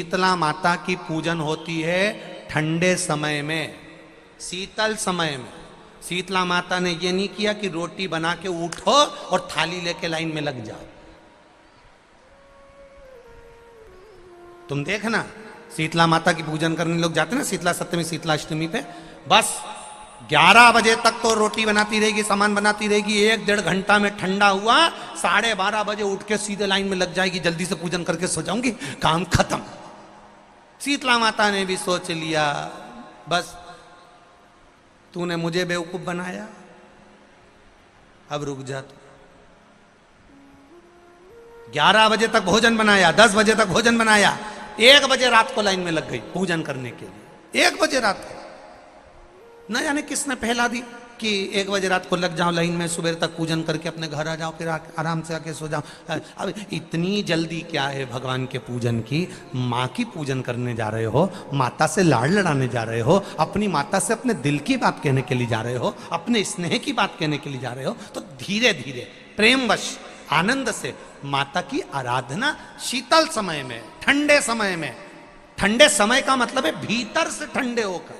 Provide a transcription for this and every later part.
शीतला माता की पूजन होती है ठंडे समय में, शीतल समय में। शीतला माता ने ये नहीं किया कि रोटी बना के उठो और थाली लेके लाइन में लग जाओ। तुम देखना शीतला माता की पूजन करने लोग जाते ना शीतला सप्तमी शीतला अष्टमी पे, बस 11 बजे तक तो रोटी बनाती रहेगी, सामान बनाती रहेगी। 1-1.5 घंटा में ठंडा हुआ, 12:30 बजे उठ के सीधे लाइन में लग जाएगी, जल्दी से पूजन करके सो जाऊंगी, काम खत्म। शीतला माता ने भी सोच लिया बस तूने मुझे बेवकूफ बनाया, अब रुक जा। 11 बजे तक भोजन बनाया, 10 बजे तक भोजन बनाया, 1 बजे रात को लाइन में लग गई पूजन करने के लिए। 1 बजे रात को न जाने किसने पहला दी कि 1 बजे रात को लग जाओ लाइन में, सुबह तक पूजन करके अपने घर आ जाओ, फिर आराम से आके सो जाओ। अब इतनी जल्दी क्या है भगवान के पूजन की? माँ की पूजन करने जा रहे हो, माता से लाड़ लड़ाने जा रहे हो, अपनी माता से अपने दिल की बात कहने के लिए जा रहे हो, अपने स्नेह की बात कहने के लिए जा रहे हो, तो धीरे धीरे प्रेमवश आनंद से माता की आराधना शीतल समय में, ठंडे समय में। ठंडे समय का मतलब है भीतर से ठंडे होकर,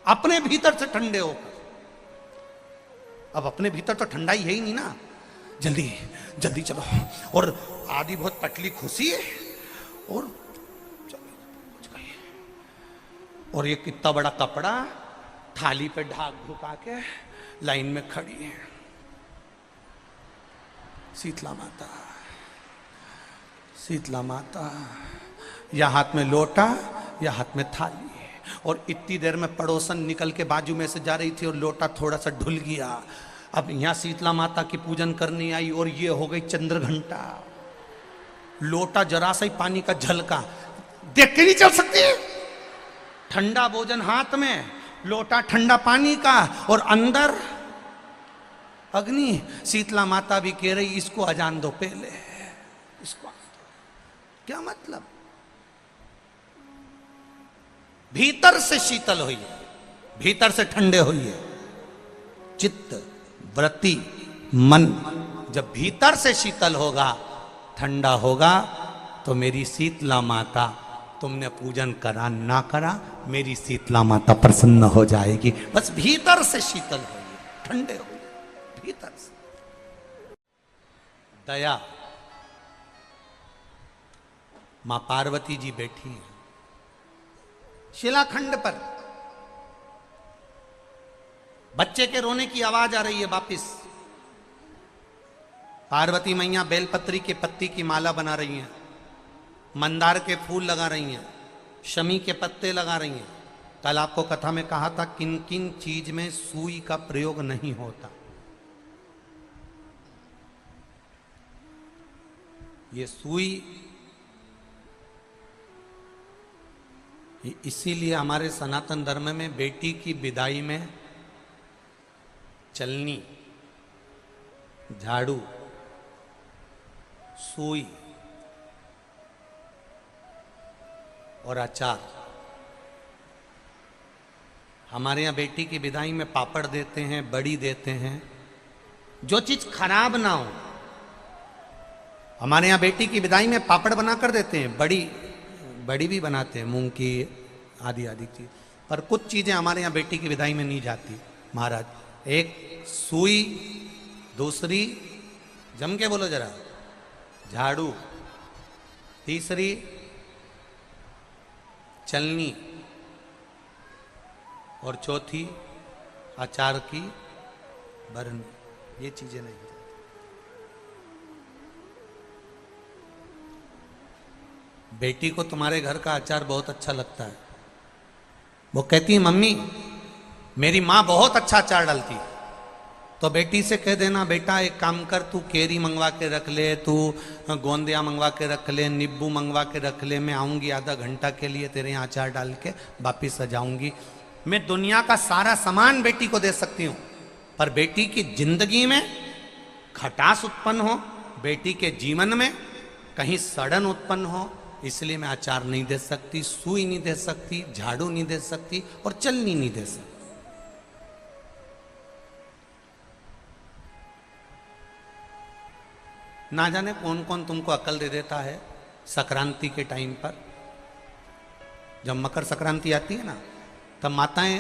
अपने भीतर से ठंडे होकर। अब अपने भीतर तो ठंडा ही है ही नहीं ना, जल्दी जल्दी चलो, और आधी बहुत पतली खुशी है, और और ये कितना बड़ा कपड़ा थाली पे ढाक ढुका के लाइन में खड़ी है शीतला माता। शीतला माता या हाथ में लोटा या हाथ में थाली, और इतनी देर में पड़ोसन निकल के बाजू में से जा रही थी और लोटा थोड़ा सा ढुल गया। अब यहां शीतला माता की पूजन करनी आई और ये हो गई चंद्र घंटा। लोटा जरा सा ही पानी का झलका, देख के नहीं चल सकती। ठंडा भोजन हाथ में, लोटा ठंडा पानी का, और अंदर अग्नि। शीतला माता भी कह रही इसको अजान दो पहले, इसको क्या मतलब? भीतर से शीतल हुई है, भीतर से ठंडे हुई है। चित्त वृत्ति मन जब भीतर से शीतल होगा, ठंडा होगा, तो मेरी शीतला माता, तुमने पूजन करा ना करा, मेरी शीतला माता प्रसन्न हो जाएगी। बस भीतर से शीतल होइए, ठंडे होइए भीतर से। दया, मां पार्वती जी बैठी हैं शिलाखंड पर, बच्चे के रोने की आवाज आ रही है वापिस। पार्वती मैया बेलपत्री के पत्ती की माला बना रही हैं, मंदार के फूल लगा रही हैं, शमी के पत्ते लगा रही हैं। कल आपको कथा में कहा था किन किन चीज में सुई का प्रयोग नहीं होता। ये सुई इसीलिए हमारे सनातन धर्म में बेटी की विदाई में चलनी, झाड़ू, सुई और अचार। हमारे यहाँ बेटी की विदाई में पापड़ देते हैं, बड़ी देते हैं, जो चीज खराब ना हो। हमारे यहाँ बेटी की विदाई में पापड़ बना कर देते हैं, बड़ी भी बनाते हैं, मूंग की आदि आदि चीज। पर कुछ चीजें हमारे यहाँ बेटी की विदाई में नहीं जाती महाराज। एक सुई, दूसरी जम के बोलो जरा, झाड़ू, तीसरी चलनी, और चौथी अचार की बरनी। ये चीजें नहीं। बेटी को तुम्हारे घर का अचार बहुत अच्छा लगता है। वो कहती है मम्मी मेरी माँ बहुत अच्छा अचार डालती। तो बेटी से कह देना बेटा एक काम कर, तू केरी मंगवा के रख ले, तू गोंदिया मंगवा के रख ले, नींबू मंगवा के रख ले, मैं आऊँगी आधा घंटा के लिए तेरे यहाँ अचार डाल के वापिस आ जाऊँगी। मैं दुनिया का सारा सामान बेटी को दे सकती हूँ, पर बेटी की जिंदगी में खटास उत्पन्न हो, बेटी के जीवन में कहीं सड़न उत्पन्न हो, इसलिए मैं अचार नहीं दे सकती, सुई नहीं दे सकती, झाड़ू नहीं दे सकती, और चलनी नहीं दे सकती। ना जाने कौन कौन तुमको अकल दे देता है संक्रांति के टाइम पर जब मकर संक्रांति आती है ना, तब माताएं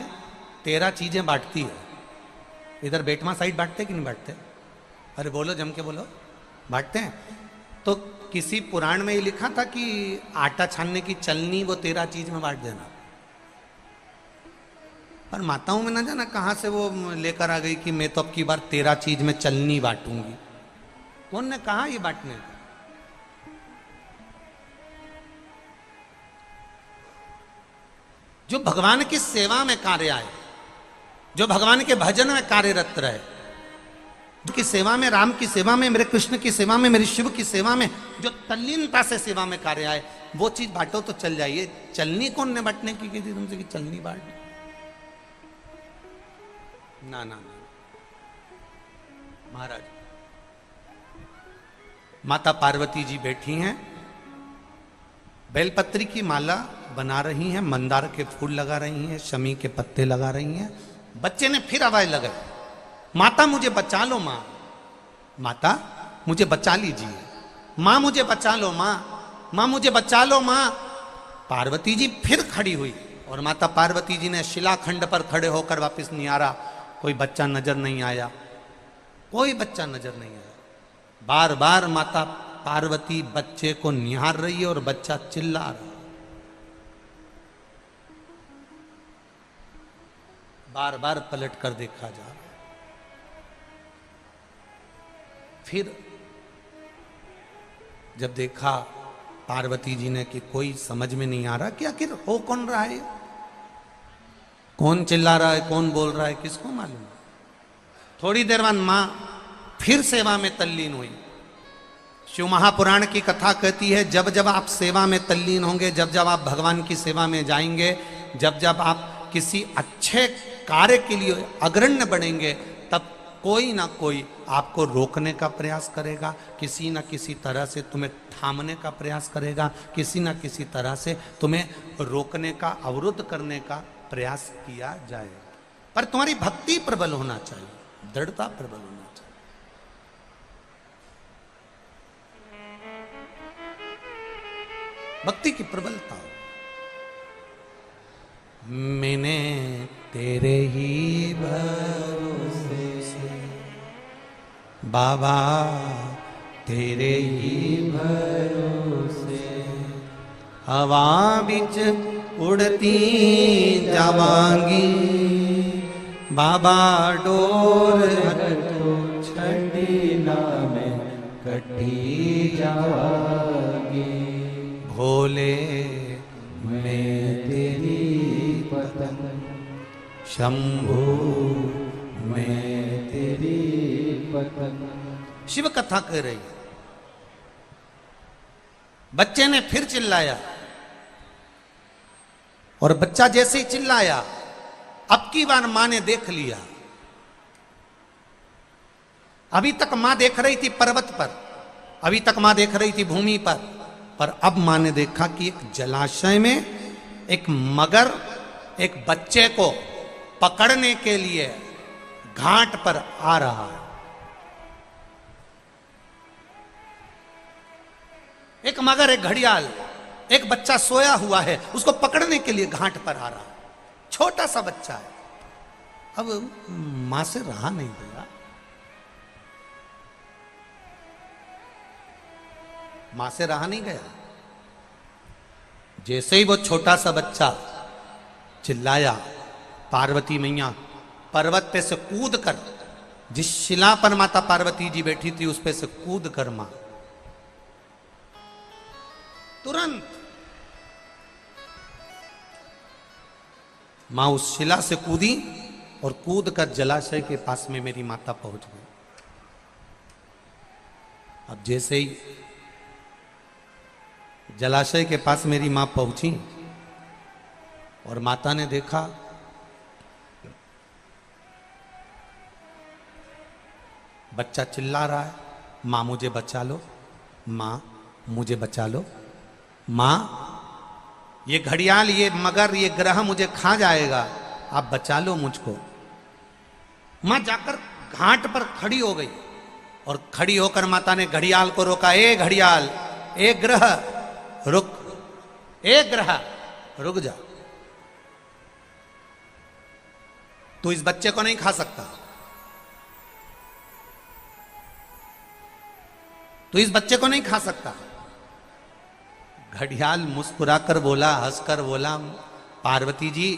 13 चीजें बांटती है। इधर बेटमा साइड बांटते कि नहीं बांटते? अरे बोलो, जम के बोलो। बांटते हैं। तो किसी पुराण में ये लिखा था कि आटा छानने की चलनी वो 13 चीज में बांट देना। पर माताओं में ना जाना कहां से वो लेकर आ गई कि मैं तो अब की बार 13 चीज में चलनी बांटूंगी। कौन ने कहा ये बांटने का? जो भगवान की सेवा में कार्य आए, जो भगवान के भजन में कार्यरत रहे, जो की सेवा में, राम की सेवा में, मेरे कृष्ण की सेवा में, मेरे शिव की सेवा में जो तल्लीनता से सेवा में कार्य आए, वो चीज बांटो तो चल जाइए। चलनी कौन ने बांटने की थी तुमसे कि चलनी बांट? ना ना ना महाराज, माता पार्वती जी बैठी हैं, बेलपत्री की माला बना रही हैं, मंदार के फूल लगा रही हैं, शमी के पत्ते लगा रही हैं। बच्चे ने फिर आवाज लगाई, माता मुझे बचा लो माँ, माता मुझे बचा लीजिए, माँ मुझे बचा लो माँ, माँ मुझे बचा लो माँ। पार्वती जी फिर खड़ी हुई और माता पार्वती जी ने शिलाखंड पर खड़े होकर वापस निहारा, कोई बच्चा नजर नहीं आया, कोई बच्चा नजर नहीं आया। बार बार माता पार्वती बच्चे को निहार रही है और बच्चा चिल्ला रहा। बार बार पलट कर देखा जा रहा। फिर जब देखा पार्वती जी ने कि कोई समझ में नहीं आ रहा कि आखिर हो कौन रहा है, कौन चिल्ला रहा है, कौन बोल रहा है, किसको मालूम। थोड़ी देर बाद मां फिर सेवा में तल्लीन हुई। शिव महापुराण की कथा कहती है, जब जब आप सेवा में तल्लीन होंगे, जब जब आप भगवान की सेवा में जाएंगे, जब जब आप किसी अच्छे कार्य के लिए अग्रण्य बनेंगे, तब कोई ना कोई आपको रोकने का प्रयास करेगा, किसी ना किसी तरह से तुम्हें थामने का प्रयास करेगा, किसी ना किसी तरह से तुम्हें रोकने का, अवरुद्ध करने का प्रयास किया जाएगा। पर तुम्हारी भक्ति प्रबल होना चाहिए, दृढ़ता प्रबल होना चाहिए। भक्ति की प्रबलता। मैंने तेरे ही भरोसे से बाबा, तेरे ही भरोसे हवा बिच उड़ती जावांगी, बाबा डोर छड़ी ना में कटी जावांगी, भोले मैं तेरी पतंग, शंभू मैं तेरी पतंग। शिव कथा कह रही है। बच्चे ने फिर चिल्लाया और बच्चा जैसे ही चिल्लाया, अब की बार मां ने देख लिया। अभी तक मां देख रही थी पर्वत पर, अभी तक मां देख रही थी भूमि पर अब मां ने देखा कि एक जलाशय में एक मगर एक बच्चे को पकड़ने के लिए घाट पर आ रहा है। एक मगर, एक घड़ियाल, एक बच्चा सोया हुआ है, उसको पकड़ने के लिए घाट पर आ रहा है। छोटा सा बच्चा है। अब मां से रहा नहीं गया, मां से रहा नहीं गया। जैसे ही वो छोटा सा बच्चा चिल्लाया, पार्वती मैया पर्वत पे से कूद कर, जिस शिला पर माता पार्वती जी बैठी थी उस पे से कूद कर मां तुरंत मां उस शिला से कूदी और कूद कर जलाशय के पास में मेरी माता पहुंच गई। अब जैसे ही जलाशय के पास मेरी मां पहुंची और माता ने देखा बच्चा चिल्ला रहा है, मां मुझे बचा लो, मां मुझे बचा लो, मां ये घड़ियाल, ये मगर, ये ग्रह मुझे खा जाएगा, आप बचा लो मुझको। मां जाकर घाट पर खड़ी हो गई और खड़ी होकर माता ने घड़ियाल को रोका, ए घड़ियाल, ए ग्रह रुक, ए ग्रह रुक जा, तू इस बच्चे को नहीं खा सकता, तू इस बच्चे को नहीं खा सकता। घड़ियाल मुस्कुराकर बोला, हंसकर बोला, पार्वती जी,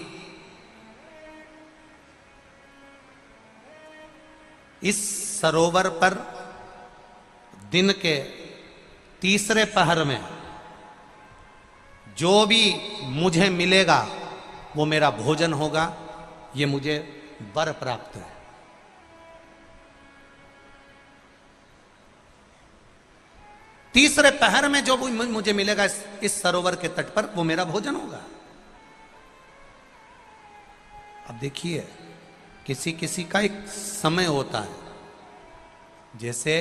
इस सरोवर पर दिन के तीसरे पहर में जो भी मुझे मिलेगा वो मेरा भोजन होगा, ये मुझे वर प्राप्त है। तीसरे पहर में जो भी मुझे मिलेगा इस सरोवर के तट पर वो मेरा भोजन होगा। अब देखिए, किसी किसी का एक समय होता है, जैसे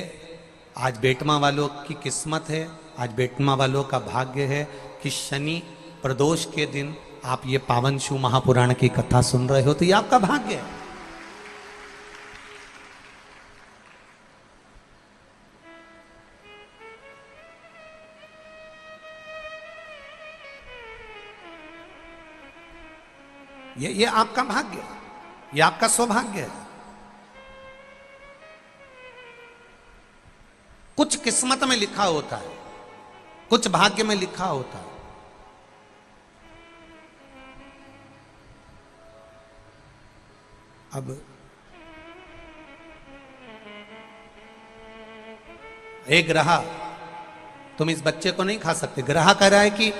आज बेटमा वालों की किस्मत है, आज बेटमा वालों का भाग्य है कि शनि प्रदोष के दिन आप ये पावन शिव महापुराण की कथा सुन रहे हो, तो ये आपका भाग्य है। ये आपका भाग्य है, ये आपका सौभाग्य है। कुछ किस्मत में लिखा होता है, कुछ भाग्य में लिखा होता है। अब एक ग्रह, तुम इस बच्चे को नहीं खा सकते। ग्रह कह रहा है कि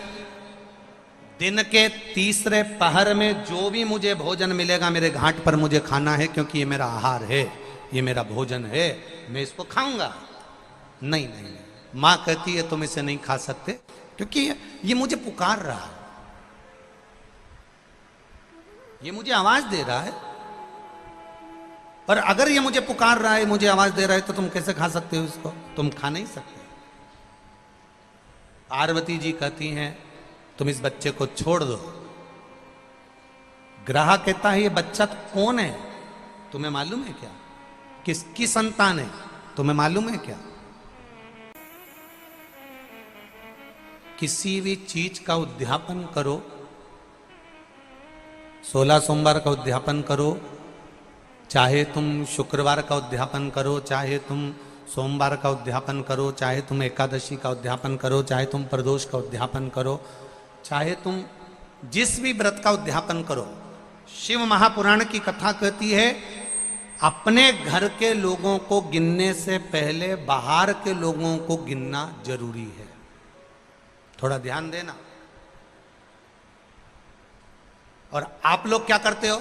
दिन के तीसरे पहर में जो भी मुझे भोजन मिलेगा मेरे घाट पर मुझे खाना है, क्योंकि ये मेरा आहार है, ये मेरा भोजन है, मैं इसको खाऊंगा। नहीं नहीं नहीं, मां कहती है तुम इसे नहीं खा सकते, क्योंकि ये मुझे पुकार रहा है, ये मुझे आवाज दे रहा है, और अगर ये मुझे पुकार रहा है, मुझे आवाज दे रहा है, तो तुम कैसे खा सकते हो इसको? तुम खा नहीं सकते। पार्वती जी कहती हैं तुम इस बच्चे को छोड़ दो। ग्रह कहता है ये बच्चा कौन है, तुम्हें मालूम है क्या? किसकी संतान है, तुम्हें मालूम है क्या? किसी भी चीज का उद्यापन करो, 16 सोमवार का उद्यापन करो, चाहे तुम शुक्रवार का उद्यापन करो, चाहे तुम सोमवार का उद्यापन करो, चाहे तुम एकादशी का उद्यापन करो, चाहे तुम प्रदोष का उद्यापन करो, चाहे तुम जिस भी व्रत का उद्यापन करो, शिव महापुराण की कथा कहती है अपने घर के लोगों को गिनने से पहले बाहर के लोगों को गिनना जरूरी है। थोड़ा ध्यान देना। और आप लोग क्या करते हो?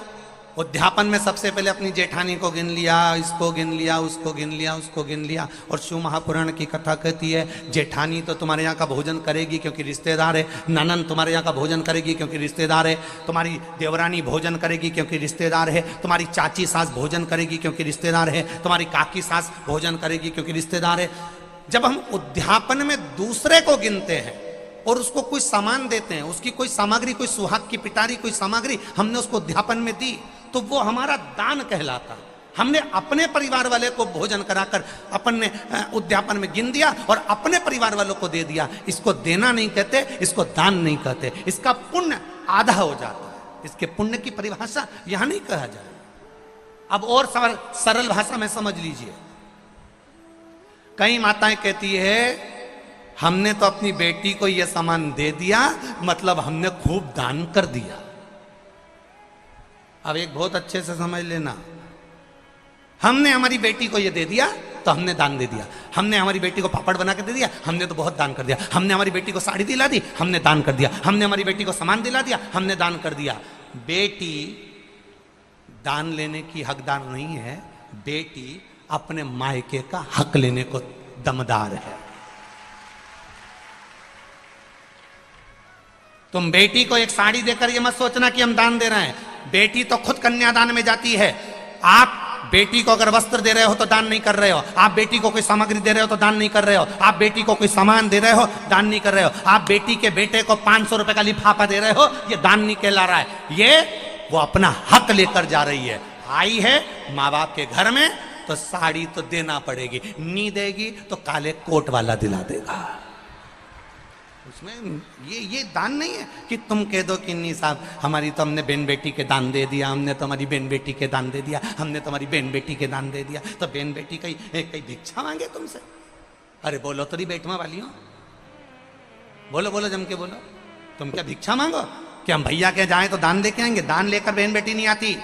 उद्यापन में सबसे पहले अपनी जेठानी को गिन लिया, इसको गिन लिया, उसको गिन लिया, उसको गिन लिया। और शिव महापुराण की कथा कहती है जेठानी तो तुम्हारे यहाँ का भोजन करेगी क्योंकि रिश्तेदार है, ननन तुम्हारे यहाँ का भोजन करेगी क्योंकि रिश्तेदार है, तुम्हारी देवरानी भोजन करेगी क्योंकि रिश्तेदार है, तुम्हारी चाची सास भोजन करेगी क्योंकि रिश्तेदार है, तुम्हारी काकी सास भोजन करेगी क्योंकि रिश्तेदार है। जब हम उद्यापन में दूसरे को गिनते हैं और उसको कोई सामान देते हैं, उसकी कोई सामग्री, कोई सुहाग की पिटारी, कोई सामग्री हमने उसको उद्यापन में दी, तो वो हमारा दान कहलाता। हमने अपने परिवार वाले को भोजन कराकर अपन ने उद्यापन में गिन दिया और अपने परिवार वालों को दे दिया। इसको देना नहीं कहते, इसको दान नहीं कहते, इसका पुण्य आधा हो जाता है। इसके पुण्य की परिभाषा यहां नहीं कहा जाए। अब और सरल भाषा में समझ लीजिए। कई माताएं कहती है हमने तो अपनी बेटी को यह सामान दे दिया, मतलब हमने खूब दान कर दिया। अब एक बहुत अच्छे से समझ लेना, हमने हमारी बेटी को यह दे दिया तो हमने दान दे दिया। हमने हमारी बेटी को पापड़ बना के दे दिया, हमने तो बहुत दान कर दिया। हमने हमारी बेटी को साड़ी दिला दी, हमने दान कर दिया। हमने हमारी बेटी को सामान दिला दिया, हमने दान कर दिया। बेटी दान लेने की हकदार नहीं है, बेटी अपने मायके का हक लेने को दमदार है। तुम बेटी को एक साड़ी देकर ये मत सोचना कि हम दान दे रहे हैं। बेटी तो खुद कन्यादान में जाती है। आप बेटी को अगर वस्त्र दे रहे हो तो दान नहीं कर रहे हो। आप बेटी को कोई सामग्री दे रहे हो तो दान नहीं कर रहे हो। आप बेटी को कोई सामान दे रहे हो, दान नहीं कर रहे हो। आप बेटी के बेटे को 500 रुपए का लिफाफा दे रहे हो, ये दान नहीं कहला रहा है। ये वो अपना हक लेकर जा रही है। आई है माँ बाप के घर में तो साड़ी तो देना पड़ेगी, नहीं देगी तो काले कोट वाला दिला देगा। उसमें ये दान नहीं है कि तुम कह दो कि नहीं साहब हमारी तो हमने बहन बेटी के दान दे दिया, हमने तो हमारी बहन बेटी के दान दे दिया, हमने तो हमारी बहन बेटी के दान दे दिया, तो बहन बेटी कहीं भिक्षा मांगे तुमसे? अरे बोलो तो नहीं बेटवा वाली हो, बोलो बोलो जम के बोलो, तुम क्या भिक्षा मांगो कि हम भैया के जाएं तो दान दे के आएंगे? दान लेकर बहन बेटी नहीं आती,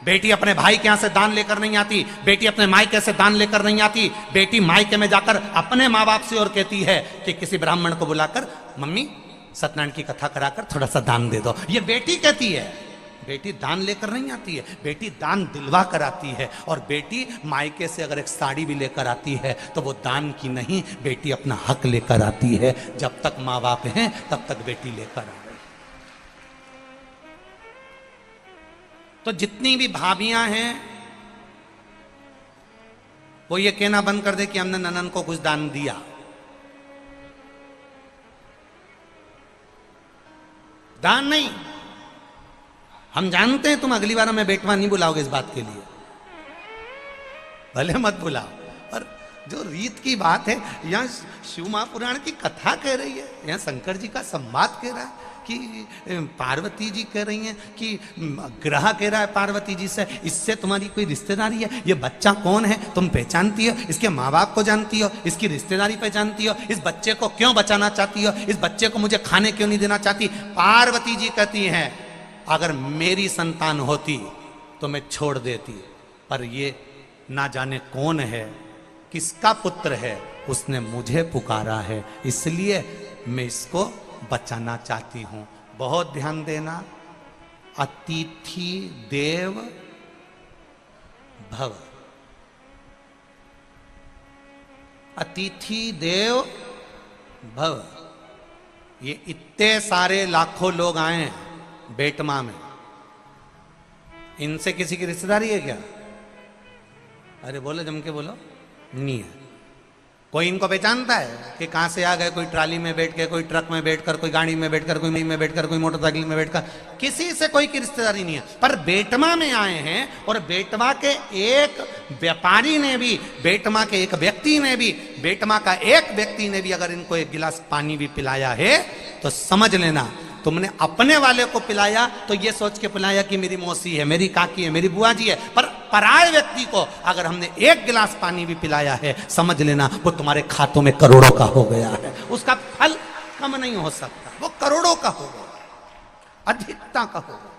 बेटी अपने भाई के यहां से दान लेकर नहीं आती, बेटी अपने मायके से दान लेकर नहीं आती, बेटी मायके में जाकर अपने माँ बाप से और कहती है कि किसी ब्राह्मण को बुलाकर मम्मी सत्यनारायण की कथा कराकर थोड़ा सा दान दे दो, ये बेटी कहती है। बेटी दान लेकर नहीं आती है, बेटी दान दिलवा कर आती है। और बेटी मायके से अगर एक साड़ी भी लेकर आती है तो वो दान की नहीं, बेटी अपना हक लेकर आती है। जब तक माँ बाप हैं तब तक बेटी लेकर आ रही। तो जितनी भी भाभियां हैं वो ये कहना बंद कर दे कि हमने ननन को कुछ दान दिया। दान नहीं, हम जानते हैं तुम अगली बार हमें बेटवा नहीं बुलाओगे इस बात के लिए, भले मत बुलाओ। और जो रीत की बात है, यहाँ शिव महापुराण की कथा कह रही है, यहाँ शंकर जी का संवाद कह रहा है कि पार्वती जी कह रही हैं कि ग्रह कह रहा है पार्वती जी से, इससे तुम्हारी कोई रिश्तेदारी है? ये बच्चा कौन है तुम पहचानती हो? इसके माँ बाप को जानती हो? इसकी रिश्तेदारी पहचानती हो? इस बच्चे को क्यों बचाना चाहती हो? इस बच्चे को मुझे खाने क्यों नहीं देना चाहती? पार्वती जी कहती हैं अगर मेरी संतान होती तो मैं छोड़ देती, पर ये ना जाने कौन है, किसका पुत्र है, उसने मुझे पुकारा है, इसलिए मैं इसको बचाना चाहती हूं। बहुत ध्यान देना, अतिथि देव भव, अतिथि देव भव। ये इतने सारे लाखों लोग आए हैं बेटमा में, इनसे किसी की रिश्तेदारी है क्या? अरे बोलो जम के बोलो, नहीं है। कोई इनको पहचानता है कि कहां से आ गए? कोई ट्राली में बैठ के, कोई ट्रक में बैठकर, कोई गाड़ी में बैठकर, कोई में बैठकर, कोई मोटरसाइकिल में बैठकर, किसी से कोई की रिश्तेदारी नहीं है। पर बेटमा में आए हैं, और बेटमा के एक व्यापारी ने भी, बेटमा के एक व्यक्ति ने भी, बेटमा का एक व्यक्ति ने भी अगर इनको एक गिलास पानी भी पिलाया है तो समझ लेना तुमने अपने वाले को पिलाया तो ये सोच के पिलाया कि मेरी मौसी है, मेरी काकी है, मेरी बुआ जी है। पर पराये व्यक्ति को अगर हमने एक गिलास पानी भी पिलाया है, समझ लेना वो तुम्हारे खातों में करोड़ों का हो गया है। उसका फल कम नहीं हो सकता, वो करोड़ों का हो गया, अधिकता का हो गया।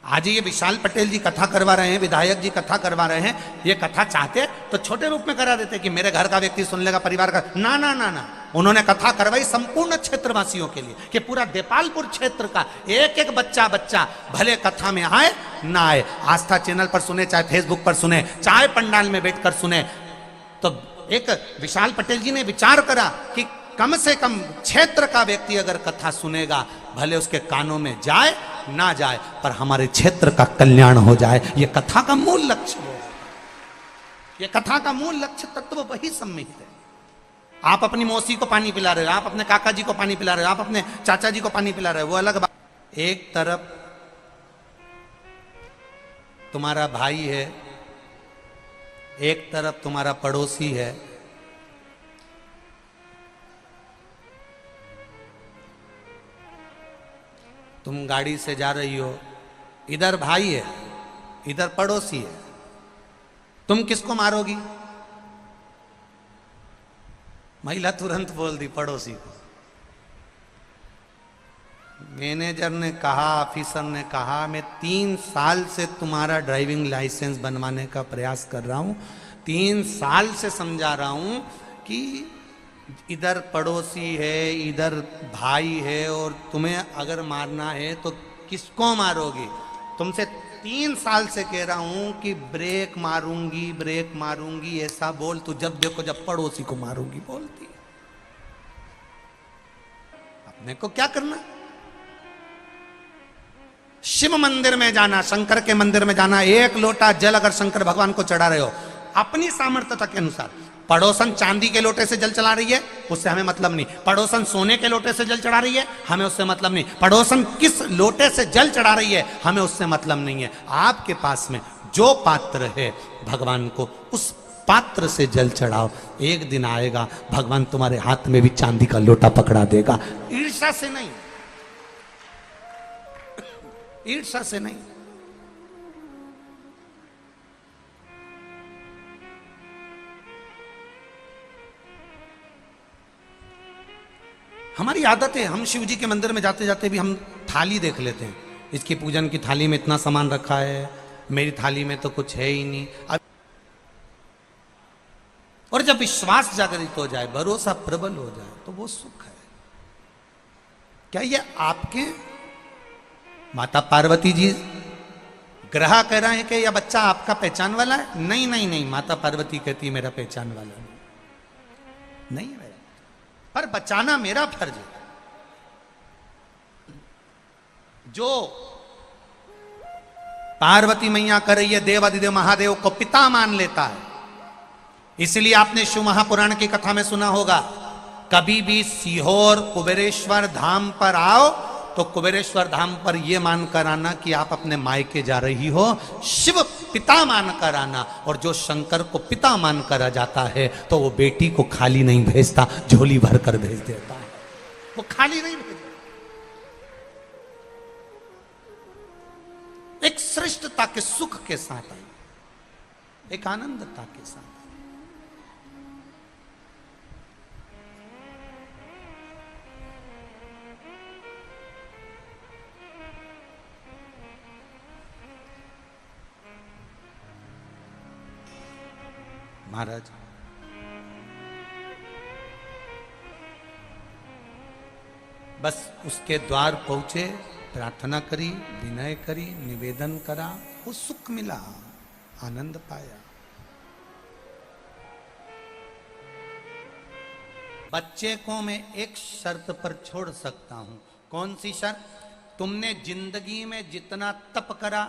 आज ये विशाल पटेल जी कथा करवा रहे हैं, विधायक जी कथा करवा रहे हैं। ये कथा चाहते तो छोटे रूप में करा देते कि मेरे घर का व्यक्ति सुन लेगा, परिवार का। ना ना ना ना, उन्होंने कथा करवाई संपूर्ण क्षेत्रवासियों के लिए कि पूरा देपालपुर क्षेत्र का एक एक बच्चा भले कथा में आए ना आए, आस्था चैनल पर सुने, चाहे फेसबुक पर सुने, चाहे पंडाल में बैठकर सुने। तो एक विशाल पटेल जी ने विचार करा कि कम से कम क्षेत्र का व्यक्ति अगर कथा सुनेगा, भले उसके कानों में जाए ना जाए, पर हमारे क्षेत्र का कल्याण हो जाए। ये कथा का मूल लक्ष्य है, ये कथा का मूल लक्ष्य तत्व वही सम्मिलित है। आप अपनी मौसी को पानी पिला रहे हो, आप अपने काका जी को पानी पिला रहे हो, आप अपने चाचा जी को पानी पिला रहे हो, वो अलग बात। एक तरफ तुम्हारा भाई है, एक तरफ तुम्हारा पड़ोसी है। तुम गाड़ी से जा रही हो, इधर भाई है, इधर पड़ोसी है, तुम किसको मारोगी? महिला तुरंत बोल दी पड़ोसी को। मैनेजर ने कहा, ऑफिसर ने कहा, मैं 3 साल से तुम्हारा ड्राइविंग लाइसेंस बनवाने का प्रयास कर रहा हूं, 3 साल से समझा रहा हूं कि इधर पड़ोसी है, इधर भाई है, और तुम्हें अगर मारना है तो किसको मारोगी? तुमसे 3 साल से कह रहा हूं कि ब्रेक मारूंगी, ब्रेक मारूंगी, ऐसा बोल। तू जब देखो जब पड़ोसी को मारूंगी बोलती है। अपने को क्या करना? शिव मंदिर में जाना, शंकर के मंदिर में जाना, 1 लोटा जल अगर शंकर भगवान को चढ़ा रहे हो अपनी सामर्थ्यता के अनुसार, पड़ोसन चांदी के लोटे से जल चढ़ा रही है, उससे हमें मतलब नहीं। पड़ोसन सोने के लोटे से जल चढ़ा रही है, हमें उससे मतलब नहीं। पड़ोसन किस लोटे से जल चढ़ा रही है, हमें उससे मतलब नहीं है। आपके पास में जो पात्र है भगवान को, उस पात्र से जल चढ़ाओ, एक दिन आएगा भगवान तुम्हारे हाथ में भी चांदी का लोटा पकड़ा देगा। ईर्ष्या से नहीं, ईर्ष्या से नहीं। हमारी आदत है, हम शिव जी के मंदिर में जाते जाते भी हम थाली देख लेते हैं, इसकी पूजन की थाली में इतना सामान रखा है, मेरी थाली में तो कुछ है ही नहीं। अब और जब विश्वास जागृत हो जाए, भरोसा प्रबल हो जाए, तो वो सुख है। क्या ये आपके माता पार्वती जी ग्रह कह रहे हैं कि यह बच्चा आपका पहचान वाला है? नहीं नहीं नहीं, माता पार्वती कहती है मेरा पहचान वाला नहीं है, पर बचाना मेरा फर्ज है। जो पार्वती मैया कर रही है, देवादिदेव महादेव को पिता मान लेता है। इसलिए आपने शिव महापुराण की कथा में सुना होगा, कभी भी सीहोर कुबेरेश्वर धाम पर आओ तो कुबेरेश्वर धाम पर यह मानकर आना कि आप अपने मायके जा रही हो, शिव पिता मानकर आना। और जो शंकर को पिता मानकर आ जाता है तो वो बेटी को खाली नहीं भेजता, झोली भर कर भेज देता है, वो खाली नहीं भेजता। एक श्रेष्ठता के सुख के साथ आई, एक आनंदता के साथ। महाराज बस उसके द्वार पहुंचे, प्रार्थना करी, विनय करी, निवेदन करा, वो सुख मिला, आनंद पाया। बच्चे को मैं एक शर्त पर छोड़ सकता हूं। कौन सी शर्त? तुमने जिंदगी में जितना तप करा,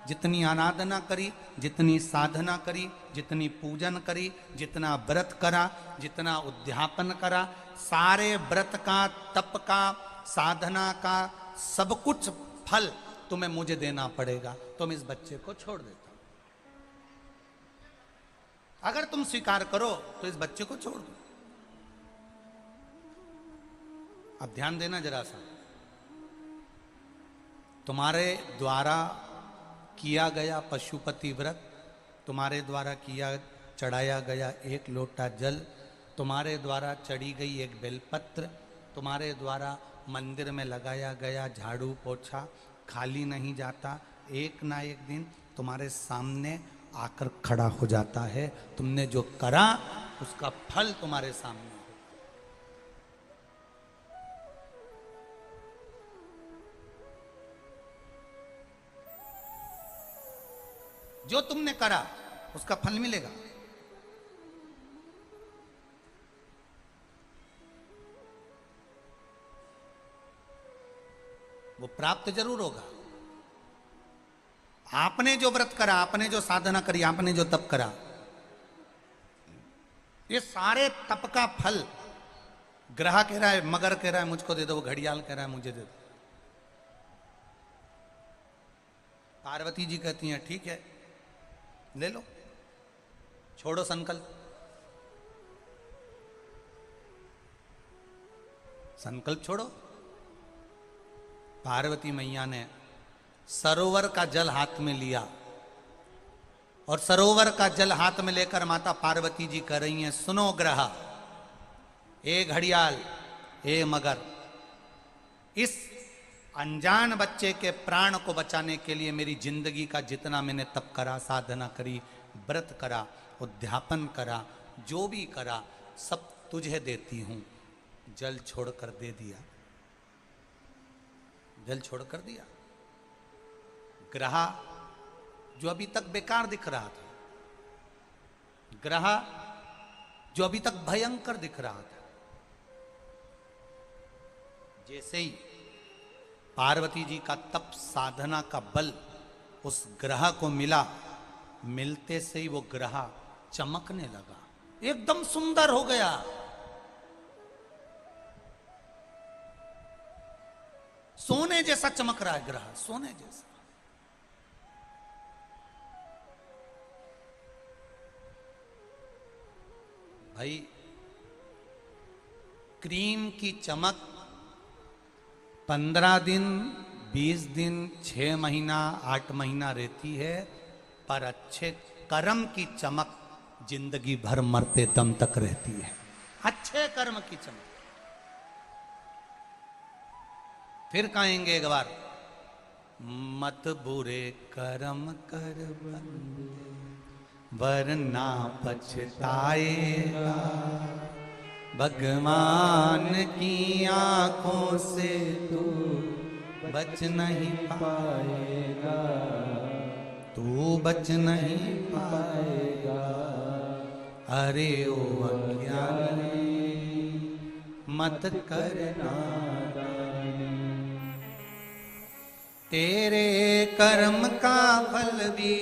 जितनी आराधना करी, जितनी साधना करी, जितनी पूजन करी, जितना व्रत करा, जितना उद्यापन करा, सारे व्रत का, तप का, साधना का सब कुछ फल तुम्हें मुझे देना पड़ेगा। तुम इस बच्चे को छोड़ देता हूं। अगर तुम स्वीकार करो तो इस बच्चे को छोड़ दो। अब ध्यान देना जरा सा, तुम्हारे द्वारा किया गया पशुपति व्रत, तुम्हारे द्वारा किया चढ़ाया गया एक लोटा जल, तुम्हारे द्वारा चढ़ी गई एक बेलपत्र, तुम्हारे द्वारा मंदिर में लगाया गया झाड़ू पोछा खाली नहीं जाता। एक ना एक दिन तुम्हारे सामने आकर खड़ा हो जाता है। तुमने जो करा उसका फल तुम्हारे सामने। जो तुमने करा उसका फल मिलेगा। वो प्राप्त जरूर होगा। आपने जो व्रत करा, आपने जो साधना करी, आपने जो तप करा, ये सारे तप का फल ग्रह कह रहा है, मगर कह रहा है मुझको दे दो, वो घड़ियाल कह रहा है मुझे दे दो। पार्वती जी कहती हैं ठीक है ले लो, छोड़ो संकल्प। संकल्प छोड़ो। पार्वती मैया ने सरोवर का जल हाथ में लिया और सरोवर का जल हाथ में लेकर माता पार्वती जी कह रही हैं, सुनो ग्रह, ए घड़ियाल, ए मगर, इस अनजान बच्चे के प्राण को बचाने के लिए मेरी जिंदगी का जितना मैंने तप करा, साधना करी, व्रत करा, उद्यापन करा, जो भी करा, सब तुझे देती हूं। जल छोड़कर दे दिया, जल छोड़कर दिया। ग्रह जो अभी तक बेकार दिख रहा था, ग्रह जो अभी तक भयंकर दिख रहा था, जैसे ही पार्वती जी का तप साधना का बल उस ग्रह को मिला, मिलते से ही वो ग्रह चमकने लगा, एकदम सुंदर हो गया। सोने जैसा चमक रहा है ग्रह, सोने जैसा। भाई क्रीम की चमक 15 दिन, 20 दिन, 6 महीना, 8 महीना रहती है, पर अच्छे कर्म की चमक जिंदगी भर मरते दम तक रहती है। अच्छे कर्म की चमक। फिर कहेंगे एक बार, मत बुरे कर्म कर बंदे वरना पछताएगा, भगवान की आंखों से तू बच नहीं पाएगा, तू बच नहीं पाएगा। अरे ओ अज्ञानी मत करना, तेरे कर्म का फल भी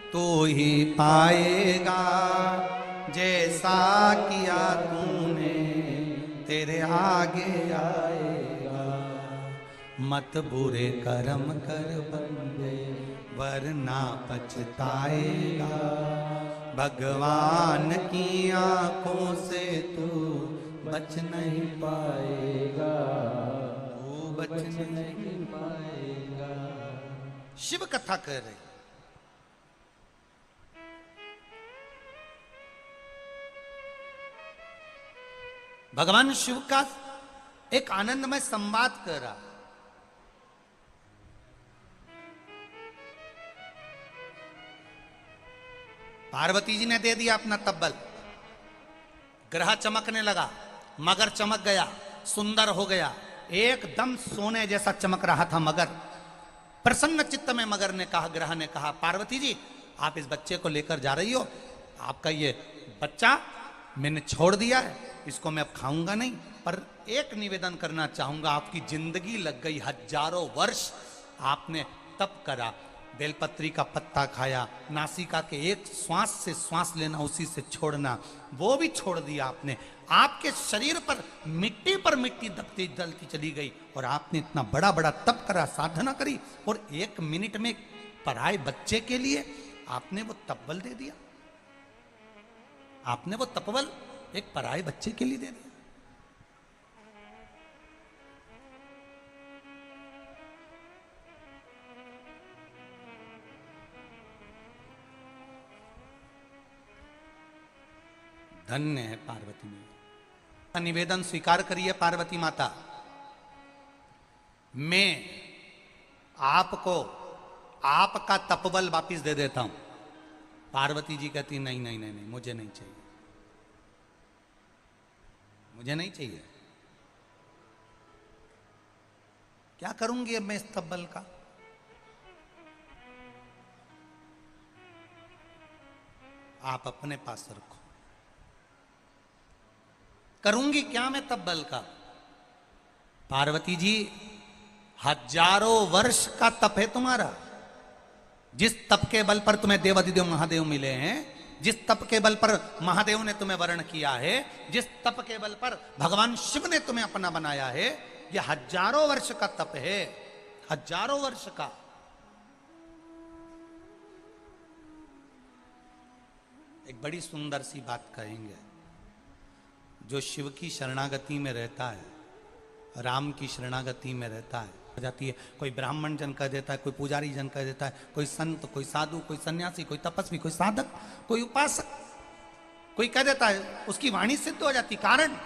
तो ही पाएगा, जैसा किया तूने तेरे आगे आएगा। मत बुरे कर्म कर बंदे वरना पछताएगा, भगवान की आंखों से तू बच नहीं पाएगा, तू बच नहीं पाएगा। शिव कथा कह रहे, भगवान शिव का एक आनंदमय संवाद कर रहा। पार्वती जी ने दे दिया अपना तब्बल, ग्रह चमकने लगा, मगर चमक गया, सुंदर हो गया, एकदम सोने जैसा चमक रहा था मगर। प्रसन्न चित्त में मगर ने कहा, ग्रह ने कहा, पार्वती जी आप इस बच्चे को लेकर जा रही हो, आपका ये बच्चा मैंने छोड़ दिया है, इसको मैं अब खाऊंगा नहीं, पर एक निवेदन करना चाहूंगा, आपकी जिंदगी लग गई, हजारों वर्ष आपने तप करा, बेलपत्री का पत्ता खाया, नासिका के एक श्वास से श्वास लेना, उसी से छोड़ना, वो भी छोड़ दिया आपने, आपके शरीर पर मिट्टी दबती जलती चली गई, और आपने इतना बड़ा बड़ा तप करा, साधना करी, और 1 मिनट में पराए बच्चे के लिए आपने वो तपबल दे दिया, आपने वो तपबल एक पराए बच्चे के लिए दे दिया। धन्य है पार्वती माता। निवेदन स्वीकार करिए पार्वती माता, मैं आपको आपका तपबल वापिस दे देता हूं। पार्वती जी कहती नहीं नहीं नहीं नहीं, मुझे नहीं चाहिए, मुझे नहीं चाहिए। क्या करूंगी अब मैं इस तब्बल का? आप अपने पास रखो। करूंगी क्या मैं तब्बल का? पार्वती जी हजारों वर्ष का तप है तुम्हारा, जिस तप के बल पर तुम्हें देवाधिदेव महादेव मिले हैं, जिस तप के बल पर महादेव ने तुम्हें वर्ण किया है, जिस तप के बल पर भगवान शिव ने तुम्हें अपना बनाया है, यह हजारों वर्ष का तप है, हजारों वर्ष का। एक बड़ी सुंदर सी बात कहेंगे, जो शिव की शरणागति में रहता है, राम की शरणागति में रहता है, जाती है, कोई ब्राह्मण जन कह देता है, कोई पुजारी जन कह देता है, कोई संत, कोई साधु, कोई सन्यासी, कोई तपस्वी, कोई साधक, कोई उपासक, कोई कह देता है, उसकी वाणी सिद्ध हो जाती। कारण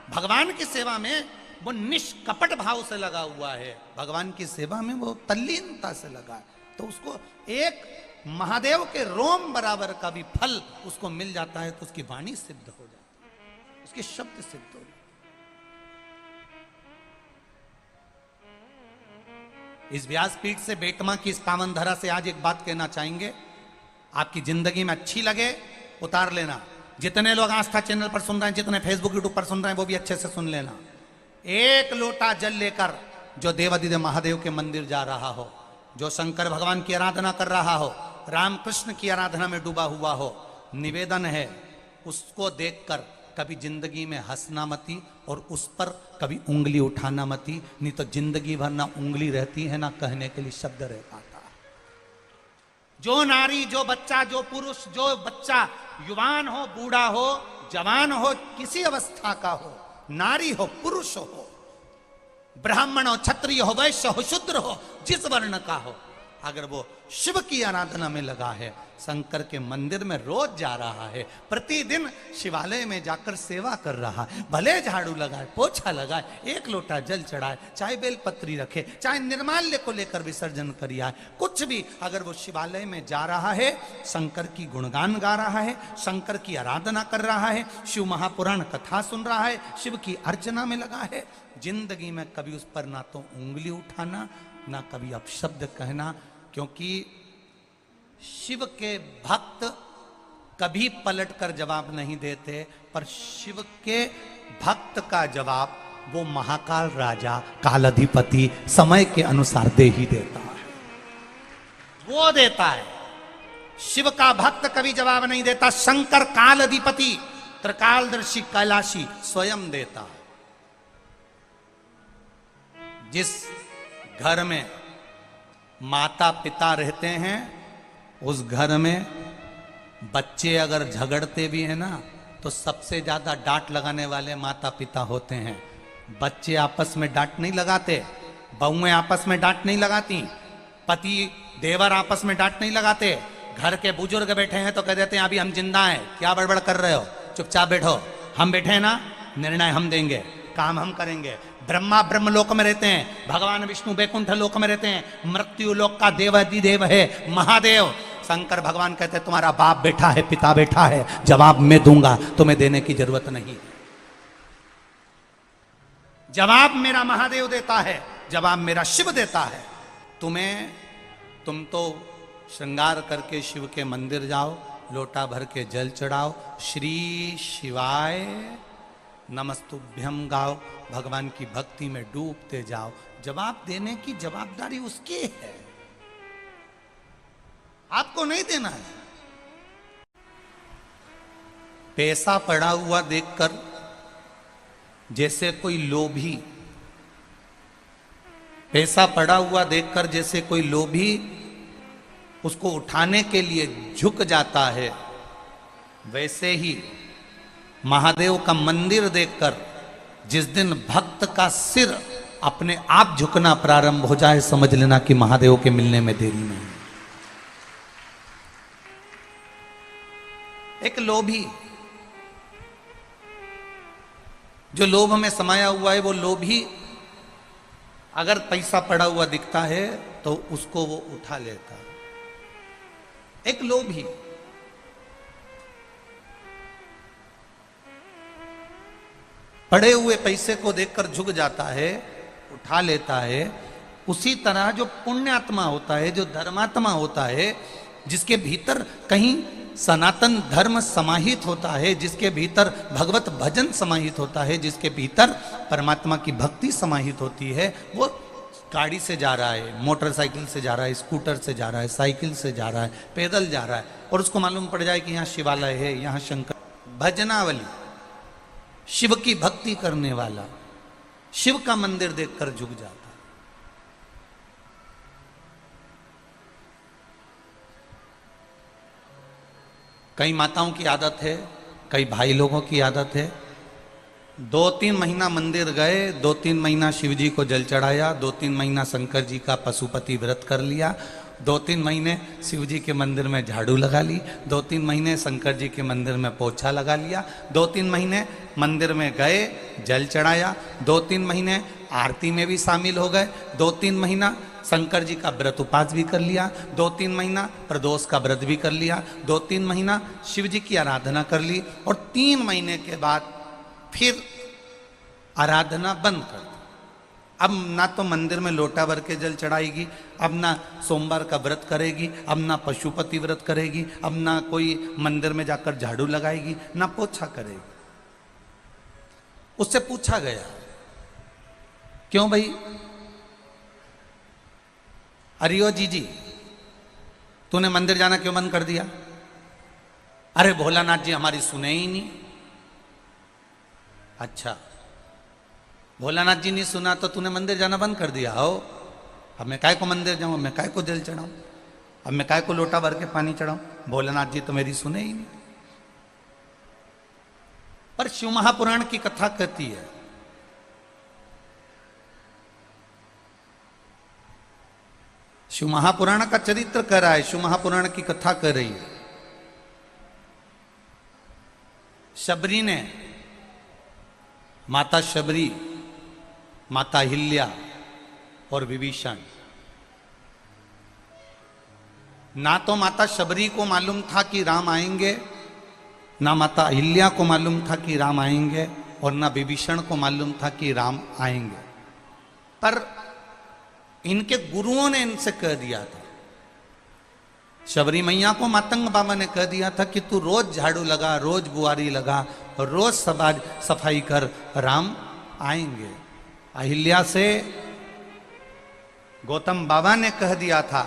भगवान की सेवा में वो निष्कपट भाव से लगा हुआ है, भगवान की सेवा में वो तल्लीनता से लगा है, तो उसको एक महादेव के रोम बराबर का भी फल उसको मिल जाता है, तो उसकी वाणी सिद्ध हो जाती है, उसके शब्द सिद्ध हो जाते। इस व्यासपीठ से, बेटमा की इस पावन धरा से आज एक बात कहना चाहेंगे, आपकी जिंदगी में अच्छी लगे उतार लेना। जितने लोग आस्था चैनल पर सुन रहे हैं, जितने फेसबुक यूट्यूब पर सुन रहे हैं, वो भी अच्छे से सुन लेना। एक लोटा जल लेकर जो देवाधिदेव महादेव के मंदिर जा रहा हो, जो शंकर भगवान की आराधना कर रहा हो, रामकृष्ण की आराधना में डूबा हुआ हो, निवेदन है उसको देखकर कभी जिंदगी में हंसना मती, और उस पर कभी उंगली उठाना मती, नहीं तो जिंदगी भर ना उंगली रहती है, ना कहने के लिए शब्द रह पाता। जो नारी, जो बच्चा, जो पुरुष, जो बच्चा युवान हो, बूढ़ा हो, जवान हो, किसी अवस्था का हो, नारी हो, पुरुष हो, ब्राह्मण हो, क्षत्रिय हो, वैश्य हो, शूद्र हो, जिस वर्ण का हो, अगर वो शिव की आराधना में लगा है, शंकर के मंदिर में रोज जा रहा है, प्रतिदिन शिवालय में जाकर सेवा कर रहा है, भले झाड़ू लगाए, पोछा लगाए, एक लोटा जल चढ़ाए, चाहे बेलपत्री रखे, चाहे निर्माल्य को लेकर विसर्जन करिए, कुछ भी, अगर वो शिवालय में जा रहा है, शंकर की गुणगान गा रहा है, शंकर की आराधना कर रहा है, शिव महापुराण कथा सुन रहा है, शिव की अर्चना में लगा है, जिंदगी में कभी उस पर ना तो उंगली उठाना, ना कभी अपशब्द कहना, क्योंकि शिव के भक्त कभी पलटकर जवाब नहीं देते, पर शिव के भक्त का जवाब वो महाकाल राजा कालाधिपति समय के अनुसार दे ही देता है, वो देता है। शिव का भक्त कभी जवाब नहीं देता, शंकर कालाधिपति त्रिकालदर्शी कैलाशी स्वयं देता है। जिस घर में माता पिता रहते हैं, उस घर में बच्चे अगर झगड़ते भी हैं ना, तो सबसे ज्यादा डांट लगाने वाले माता पिता होते हैं। बच्चे आपस में डांट नहीं लगाते, बहुएं आपस में डांट नहीं लगाती, पति देवर आपस में डांट नहीं लगाते। घर के बुजुर्ग बैठे हैं तो कह देते हैं अभी हम जिंदा हैं, क्या बड़बड़ कर रहे हो, चुपचाप बैठो, हम बैठे हैं ना, निर्णय हम देंगे, काम हम करेंगे। ब्रह्मा ब्रह्म लोक में रहते हैं, भगवान विष्णु बैकुंठ लोक में रहते हैं, मृत्यु लोक का देवाधिदेव है महादेव। शंकर भगवान कहते हैं तुम्हारा बाप बैठा है, पिता बैठा है, जवाब मैं दूंगा, तुम्हें देने की जरूरत नहीं। जवाब मेरा महादेव देता है, जवाब मेरा शिव देता है। तुम तो श्रृंगार करके शिव के मंदिर जाओ, लोटा भर के जल चढ़ाओ, श्री शिवाय नमस्तुभ्यम गाओ, भगवान की भक्ति में डूबते जाओ। जवाब देने की जवाबदारी उसकी है, आपको नहीं देना है। पैसा पड़ा हुआ देखकर जैसे कोई लोभी, पैसा पड़ा हुआ देखकर जैसे कोई लोभी उसको उठाने के लिए झुक जाता है, वैसे ही महादेव का मंदिर देखकर जिस दिन भक्त का सिर अपने आप झुकना प्रारंभ हो जाए, समझ लेना कि महादेव के मिलने में देरी नहीं। एक लोभी, जो लोभ में समाया हुआ है, वो लोभी अगर पैसा पड़ा हुआ दिखता है तो उसको वो उठा लेता है। एक लोभी पड़े हुए पैसे को देखकर झुक जाता है, उठा लेता है। उसी तरह जो पुण्यात्मा होता है, जो धर्मात्मा होता है, जिसके भीतर कहीं सनातन धर्म समाहित होता है, जिसके भीतर भगवत भजन समाहित होता है, जिसके भीतर परमात्मा की भक्ति समाहित होती है, वो गाड़ी से जा रहा है, मोटरसाइकिल से जा रहा है, स्कूटर से जा रहा है, साइकिल से जा रहा है, पैदल जा रहा है, और उसको मालूम पड़ जाए कि यहाँ शिवालय है, यहाँ शंकर, भजनावली, शिव की भक्ति करने वाला शिव का मंदिर देखकर झुक जाता है। कई माताओं की आदत है, कई भाई लोगों की आदत है, 2-3 महीना मंदिर गए, 2-3 महीना शिव जी को जल चढ़ाया, 2-3 महीना शंकर जी का पशुपति व्रत कर लिया, 2-3 महीने शिव जी के मंदिर में झाड़ू लगा ली, 2-3 महीने शंकर जी के मंदिर में पोछा लगा लिया, 2-3 महीने मंदिर में गए, जल चढ़ाया, 2-3 महीने आरती में भी शामिल हो गए, 2-3 महीना शंकर जी का व्रत उपास भी कर लिया, 2-3 महीना प्रदोष का व्रत भी कर लिया, 2-3 महीना शिव जी की आराधना कर ली, और 3 महीने के बाद फिर आराधना बंद कर दी। अब ना तो मंदिर में लोटा भर के जल चढ़ाएगी, अब ना सोमवार का व्रत करेगी, अब ना पशुपति व्रत करेगी, अब ना कोई मंदिर में जाकर झाड़ू लगाएगी, ना पोछा करेगी। उससे पूछा गया, क्यों भाई? अरियो जी, तूने मंदिर जाना क्यों बंद कर दिया? अरे भोलानाथ जी हमारी सुने ही नहीं। अच्छा, भोलानाथ जी नहीं सुना तो तूने मंदिर जाना बंद कर दिया हो? अब मैं काय को मंदिर जाऊं, मैं काय को जल चढ़ाऊं, अब मैं काय को लोटा भर के पानी चढ़ाऊं? भोलानाथ जी तो मेरी सुने ही नहीं। पर शिव महापुराण की कथा कहती है शिव महापुराण का चरित्र कह रहा है, शिव महापुराण की कथा कर रही है। शबरी ने, माता शबरी, माता अहिल्या और विभीषण, ना तो माता शबरी को मालूम था कि राम आएंगे, ना माता अहिल्या को मालूम था कि राम आएंगे, और ना विभीषण को मालूम था कि राम आएंगे। पर इनके गुरुओं ने इनसे कह दिया था, शबरी मैया को मातंग बाबा ने कह दिया था कि तू रोज झाड़ू लगा, रोज बुआरी लगा, रोज सफाई कर, राम आएंगे। अहिल्या से गौतम बाबा ने कह दिया था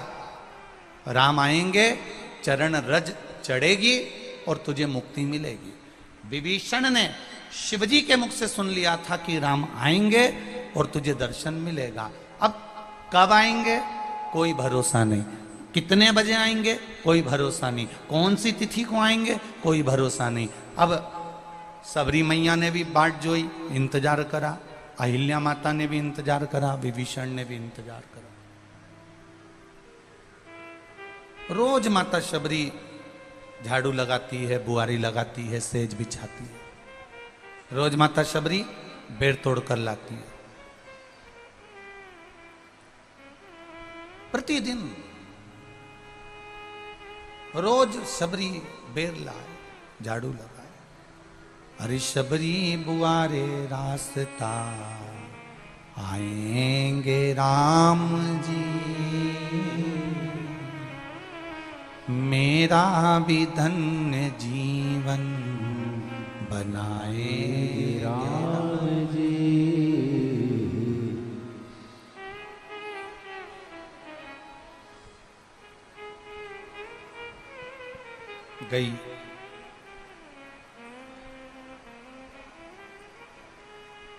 राम आएंगे, चरण रज चढ़ेगी और तुझे मुक्ति मिलेगी। विभीषण ने शिवजी के मुख से सुन लिया था कि राम आएंगे और तुझे दर्शन मिलेगा। अब कब आएंगे कोई भरोसा नहीं, कितने बजे आएंगे कोई भरोसा नहीं, कौन सी तिथि को आएंगे कोई भरोसा नहीं। अब सबरी मैया ने भी बाट जोई, इंतजार करा, अहिल्या माता ने भी इंतजार करा, विभीषण ने भी इंतजार करा। रोज माता शबरी झाड़ू लगाती है, बुआरी लगाती है, सेज बिछाती है। रोज माता शबरी बेर तोड़ कर लाती है। प्रतिदिन रोज शबरी बेर लाए, झाड़ू लगाए। अरे शबरी बुआरे रास्ता आएंगे राम जी, मेरा भी धन्य जीवन बनाए राम जी। गई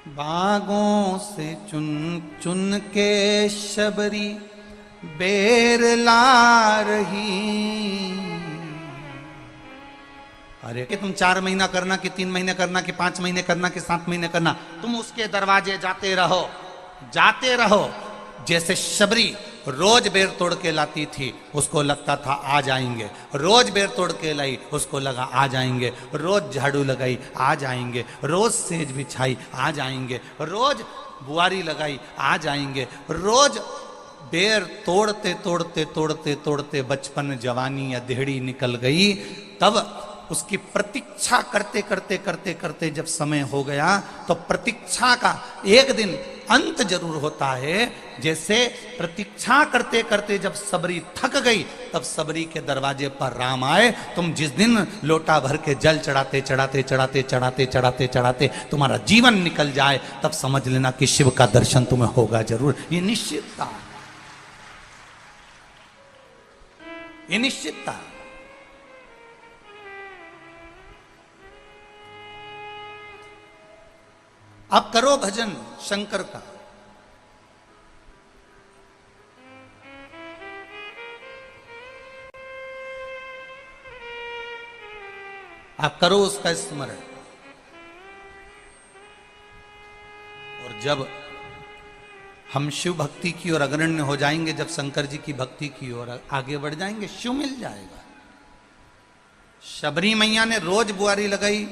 बागों से चुन चुन के शबरी बेर ला रही। अरे कि तुम 4 महीना करना कि 3 महीने करना कि 5 महीने करना कि 7 महीने करना, तुम उसके दरवाजे जाते रहो, जाते रहो। जैसे शबरी रोज बेर तोड़ के लाती थी, उसको लगता था आ जाएंगे। रोज बेर तोड़ के लाई, उसको लगा आ जाएंगे। रोज झाड़ू लगाई, आ जाएंगे। रोज सेज बिछाई, आ जाएंगे। रोज बुआरी लगाई, आ जाएंगे। रोज बेर तोड़ते तोड़ते तोड़ते तोड़ते बचपन जवानी या देहड़ी निकल गई। तब उसकी प्रतीक्षा करते करते करते करते जब समय हो गया, तो प्रतीक्षा का एक दिन अंत जरूर होता है। जैसे प्रतीक्षा करते करते जब सबरी थक गई, तब सबरी के दरवाजे पर राम आए। तुम जिस दिन लोटा भर के जल चढ़ाते चढ़ाते चढ़ाते चढ़ाते चढ़ाते चढ़ाते तुम्हारा जीवन निकल जाए, तब समझ लेना कि शिव का दर्शन तुम्हें होगा जरूर। ये निश्चितता, ये निश्चितता। आप करो भजन शंकर का, आप करो उसका स्मरण। और जब हम शिव भक्ति की ओर अग्रण्य हो जाएंगे, जब शंकर जी की भक्ति की ओर आगे बढ़ जाएंगे, शिव मिल जाएगा। शबरी मैया ने रोज बुआरी लगाई,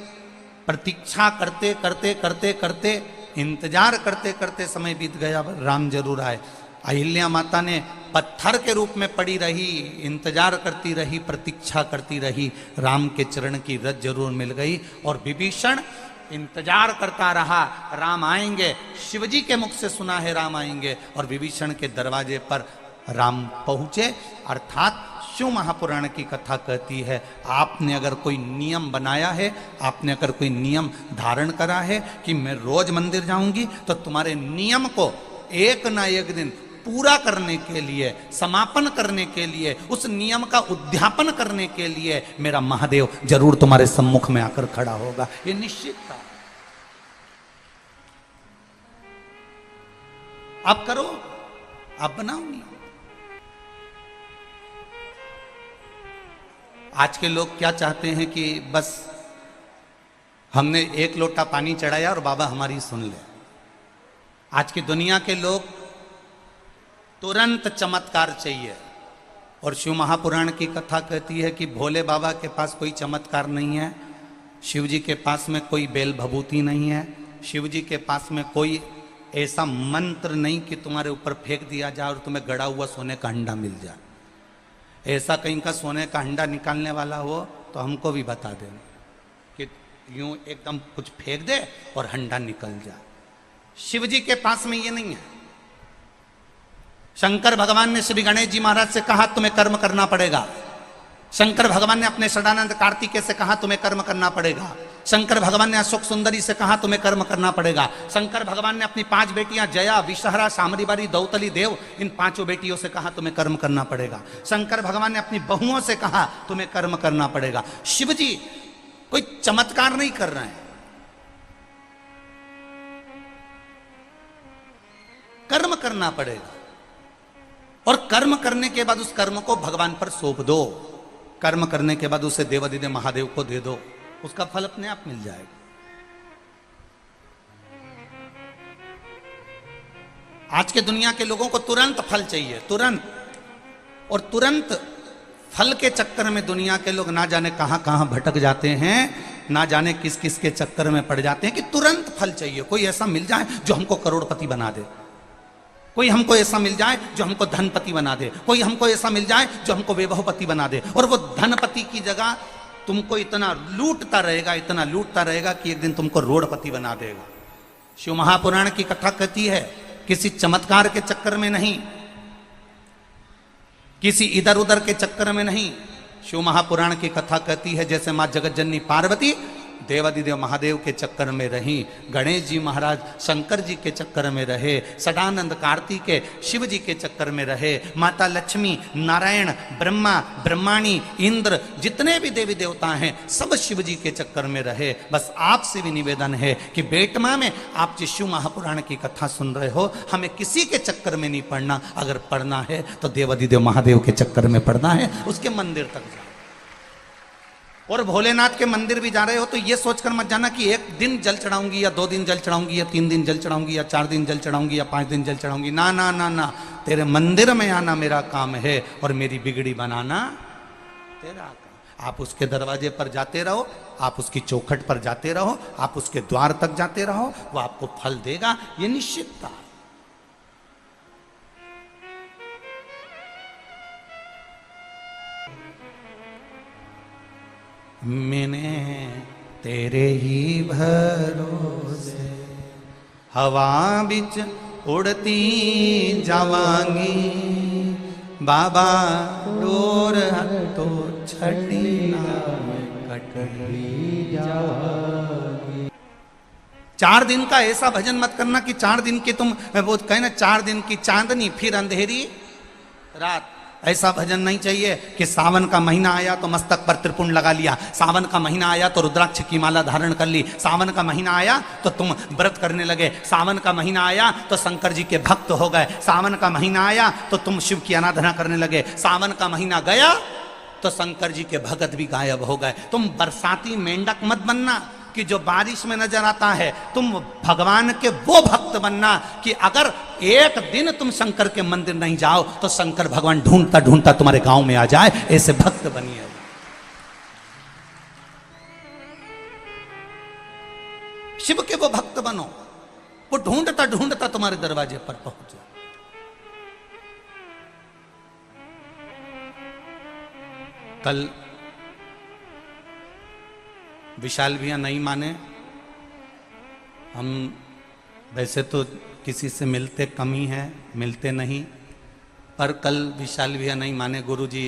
प्रतीक्षा करते करते करते करते इंतजार करते करते समय बीत गया, राम जरूर आए। अहिल्या माता ने पत्थर के रूप में पड़ी रही, इंतजार करती रही, प्रतीक्षा करती रही, राम के चरण की रज जरूर मिल गई। और विभीषण इंतजार करता रहा, राम आएंगे। शिवजी के मुख से सुना है राम आएंगे, और विभीषण के दरवाजे पर राम पहुंचे। अर्थात शिव महापुराण की कथा कहती है, आपने अगर कोई नियम बनाया है, आपने अगर कोई नियम धारण करा है कि मैं रोज मंदिर जाऊंगी, तो तुम्हारे नियम को एक ना एक दिन पूरा करने के लिए, समापन करने के लिए, उस नियम का उद्यापन करने के लिए मेरा महादेव जरूर तुम्हारे सम्मुख में आकर खड़ा होगा। ये निश्चित था। आप करो, आप बनाओ नियम। आज के लोग क्या चाहते हैं कि बस हमने एक लोटा पानी चढ़ाया और बाबा हमारी सुन ले। आज की दुनिया के लोग तुरंत चमत्कार चाहिए, और शिव महापुराण की कथा कहती है कि भोले बाबा के पास कोई चमत्कार नहीं है, शिव जी के पास में कोई बेल भभूति नहीं है, शिव जी के पास में कोई ऐसा मंत्र नहीं कि तुम्हारे ऊपर फेंक दिया जाए और तुम्हें गड़ा हुआ सोने का अंडा मिल जाए। ऐसा कहीं का सोने का अंडा निकालने वाला हो तो हमको भी बता देना कि यूं एकदम कुछ फेंक दे और अंडा निकल जाए। शिव जी के पास में ये नहीं है। शंकर भगवान ने श्री गणेश जी महाराज से कहा तुम्हें कर्म करना पड़ेगा। शंकर भगवान ने अपने सदानंद कार्तिकेय से कहा तुम्हें कर्म करना पड़ेगा। शंकर भगवान ने अशोक सुंदरी से कहा तुम्हें कर्म करना पड़ेगा। शंकर भगवान ने अपनी 5 बेटियां जया, विषहरा, सामरीबारी, दौतली, देव, इन 5 बेटियों से कहा तुम्हें कर्म करना पड़ेगा। शंकर भगवान ने अपनी बहुओं से कहा तुम्हें कर्म करना पड़ेगा। शिव जी कोई चमत्कार नहीं कर रहे हैं, कर्म करना पड़ेगा। और कर्म करने के बाद उस कर्म को भगवान पर सौंप दो। कर्म करने के बाद उसे देवादिदेव महादेव को दे दो, उसका फल अपने आप मिल जाएगा। आज के दुनिया के लोगों को तुरंत फल चाहिए, तुरंत। और तुरंत फल के चक्कर में दुनिया के लोग ना जाने कहां कहां भटक जाते हैं, ना जाने किस किस के चक्कर में पड़ जाते हैं कि तुरंत फल चाहिए। कोई ऐसा मिल जाए जो हमको करोड़पति बना दे, कोई हमको ऐसा मिल जाए जो हमको धनपति बना दे, कोई हमको ऐसा मिल जाए जो हमको वैभवपति बना दे। और वो धनपति की जगह तुमको इतना लूटता रहेगा, इतना लूटता रहेगा कि एक दिन तुमको रोडपति बना देगा। शिव महापुराण की कथा कहती है किसी चमत्कार के चक्कर में नहीं, किसी इधर उधर के चक्कर में नहीं। शिव महापुराण की कथा कहती है जैसे मां जगतजननी पार्वती देवादिदेव महादेव के चक्कर में रही, गणेश जी महाराज शंकर जी के चक्कर में रहे, सदानंद कार्तिकेय शिव जी के चक्कर में रहे, माता लक्ष्मी, नारायण, ब्रह्मा, ब्रह्माणी, इंद्र, जितने भी देवी देवता हैं सब शिव जी के चक्कर में रहे। बस आपसे भी निवेदन है कि बेटमा में आप जिस शिव महापुराण की कथा सुन रहे हो, हमें किसी के चक्कर में नहीं पड़ना। अगर पढ़ना है तो देवादिदेव महादेव के चक्कर में पढ़ना है, उसके मंदिर तक जाओ। और भोलेनाथ के मंदिर भी जा रहे हो तो ये सोचकर मत जाना कि 1 दिन जल चढ़ाऊंगी या 2 दिन जल चढ़ाऊंगी या 3 दिन जल चढ़ाऊंगी या 4 दिन जल चढ़ाऊंगी या 5 दिन जल चढ़ाऊंगी। ना ना ना ना, तेरे मंदिर में आना मेरा काम है और मेरी बिगड़ी बनाना तेरा काम। आप उसके दरवाजे पर जाते रहो, आप उसकी चौखट पर जाते रहो, आप उसके द्वार तक जाते रहो, वो आपको फल देगा, ये निश्चितता। मैंने तेरे ही भरोसे हवा बिच उड़ती जावांगी, बाबा डोर तो छड़ी कटली जावांगी। 4 दिन का ऐसा भजन मत करना कि 4 दिन की तुम वो कहे ना 4 दिन की चांदनी फिर अंधेरी रात। ऐसा भजन नहीं चाहिए कि सावन का महीना आया तो मस्तक पर त्रिपुंड लगा लिया, सावन का महीना आया तो रुद्राक्ष की माला धारण कर ली, सावन का महीना आया तो तुम व्रत करने लगे, सावन का महीना आया तो शंकर जी के भक्त हो गए, सावन का महीना आया तो तुम शिव की आराधना करने लगे, सावन का महीना गया तो शंकर जी के भगत भी गायब हो गए। तुम बरसाती मेंढक मत बनना कि जो बारिश में नजर आता है, तुम भगवान के वो भक्त बनना कि अगर एक दिन तुम शंकर के मंदिर नहीं जाओ तो शंकर भगवान ढूंढता ढूंढता तुम्हारे गांव में आ जाए, ऐसे भक्त बनिए। शिव के वो भक्त बनो, वो ढूंढता ढूंढता तुम्हारे दरवाजे पर पहुंचे। कल विशाल भैया नहीं माने, हम वैसे तो किसी से मिलते कम ही हैं, मिलते नहीं, पर कल विशाल भैया नहीं माने। गुरुजी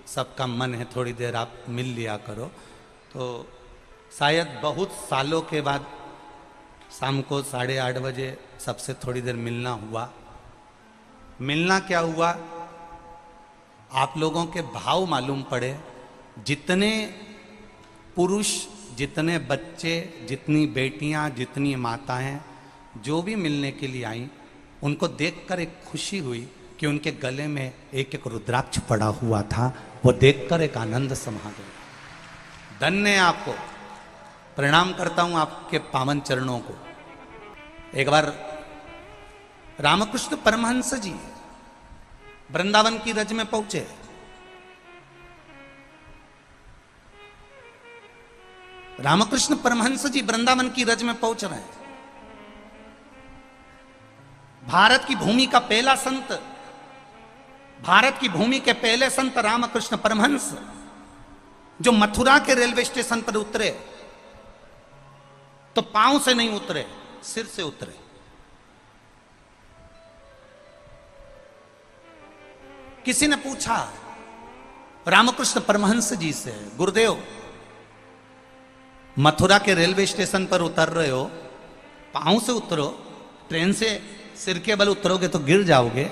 सबका मन है थोड़ी देर आप मिल लिया करो। तो शायद बहुत सालों के बाद शाम को 8:30 बजे सबसे थोड़ी देर मिलना हुआ। मिलना क्या हुआ, आप लोगों के भाव मालूम पड़े। जितने पुरुष, जितने बच्चे, जितनी बेटियां, जितनी माताएं जो भी मिलने के लिए आई, उनको देखकर एक खुशी हुई कि उनके गले में एक एक रुद्राक्ष पड़ा हुआ था। वो देखकर एक आनंद समा गया। धन्य आपको, प्रणाम करता हूं आपके पावन चरणों को। एक बार रामकृष्ण परमहंस जी वृंदावन की रज में पहुंचे। रामकृष्ण परमहंस जी वृंदावन की रज में पहुंच रहे हैं। भारत की भूमि का पहला संत, भारत की भूमि के पहले संत रामकृष्ण परमहंस जो मथुरा के रेलवे स्टेशन पर उतरे तो पांव से नहीं उतरे, सिर से उतरे। किसी ने पूछा रामकृष्ण परमहंस जी से, गुरुदेव मथुरा के रेलवे स्टेशन पर उतर रहे हो, पांव से उतरो, ट्रेन से सिर के बल उतरोगे तो गिर जाओगे।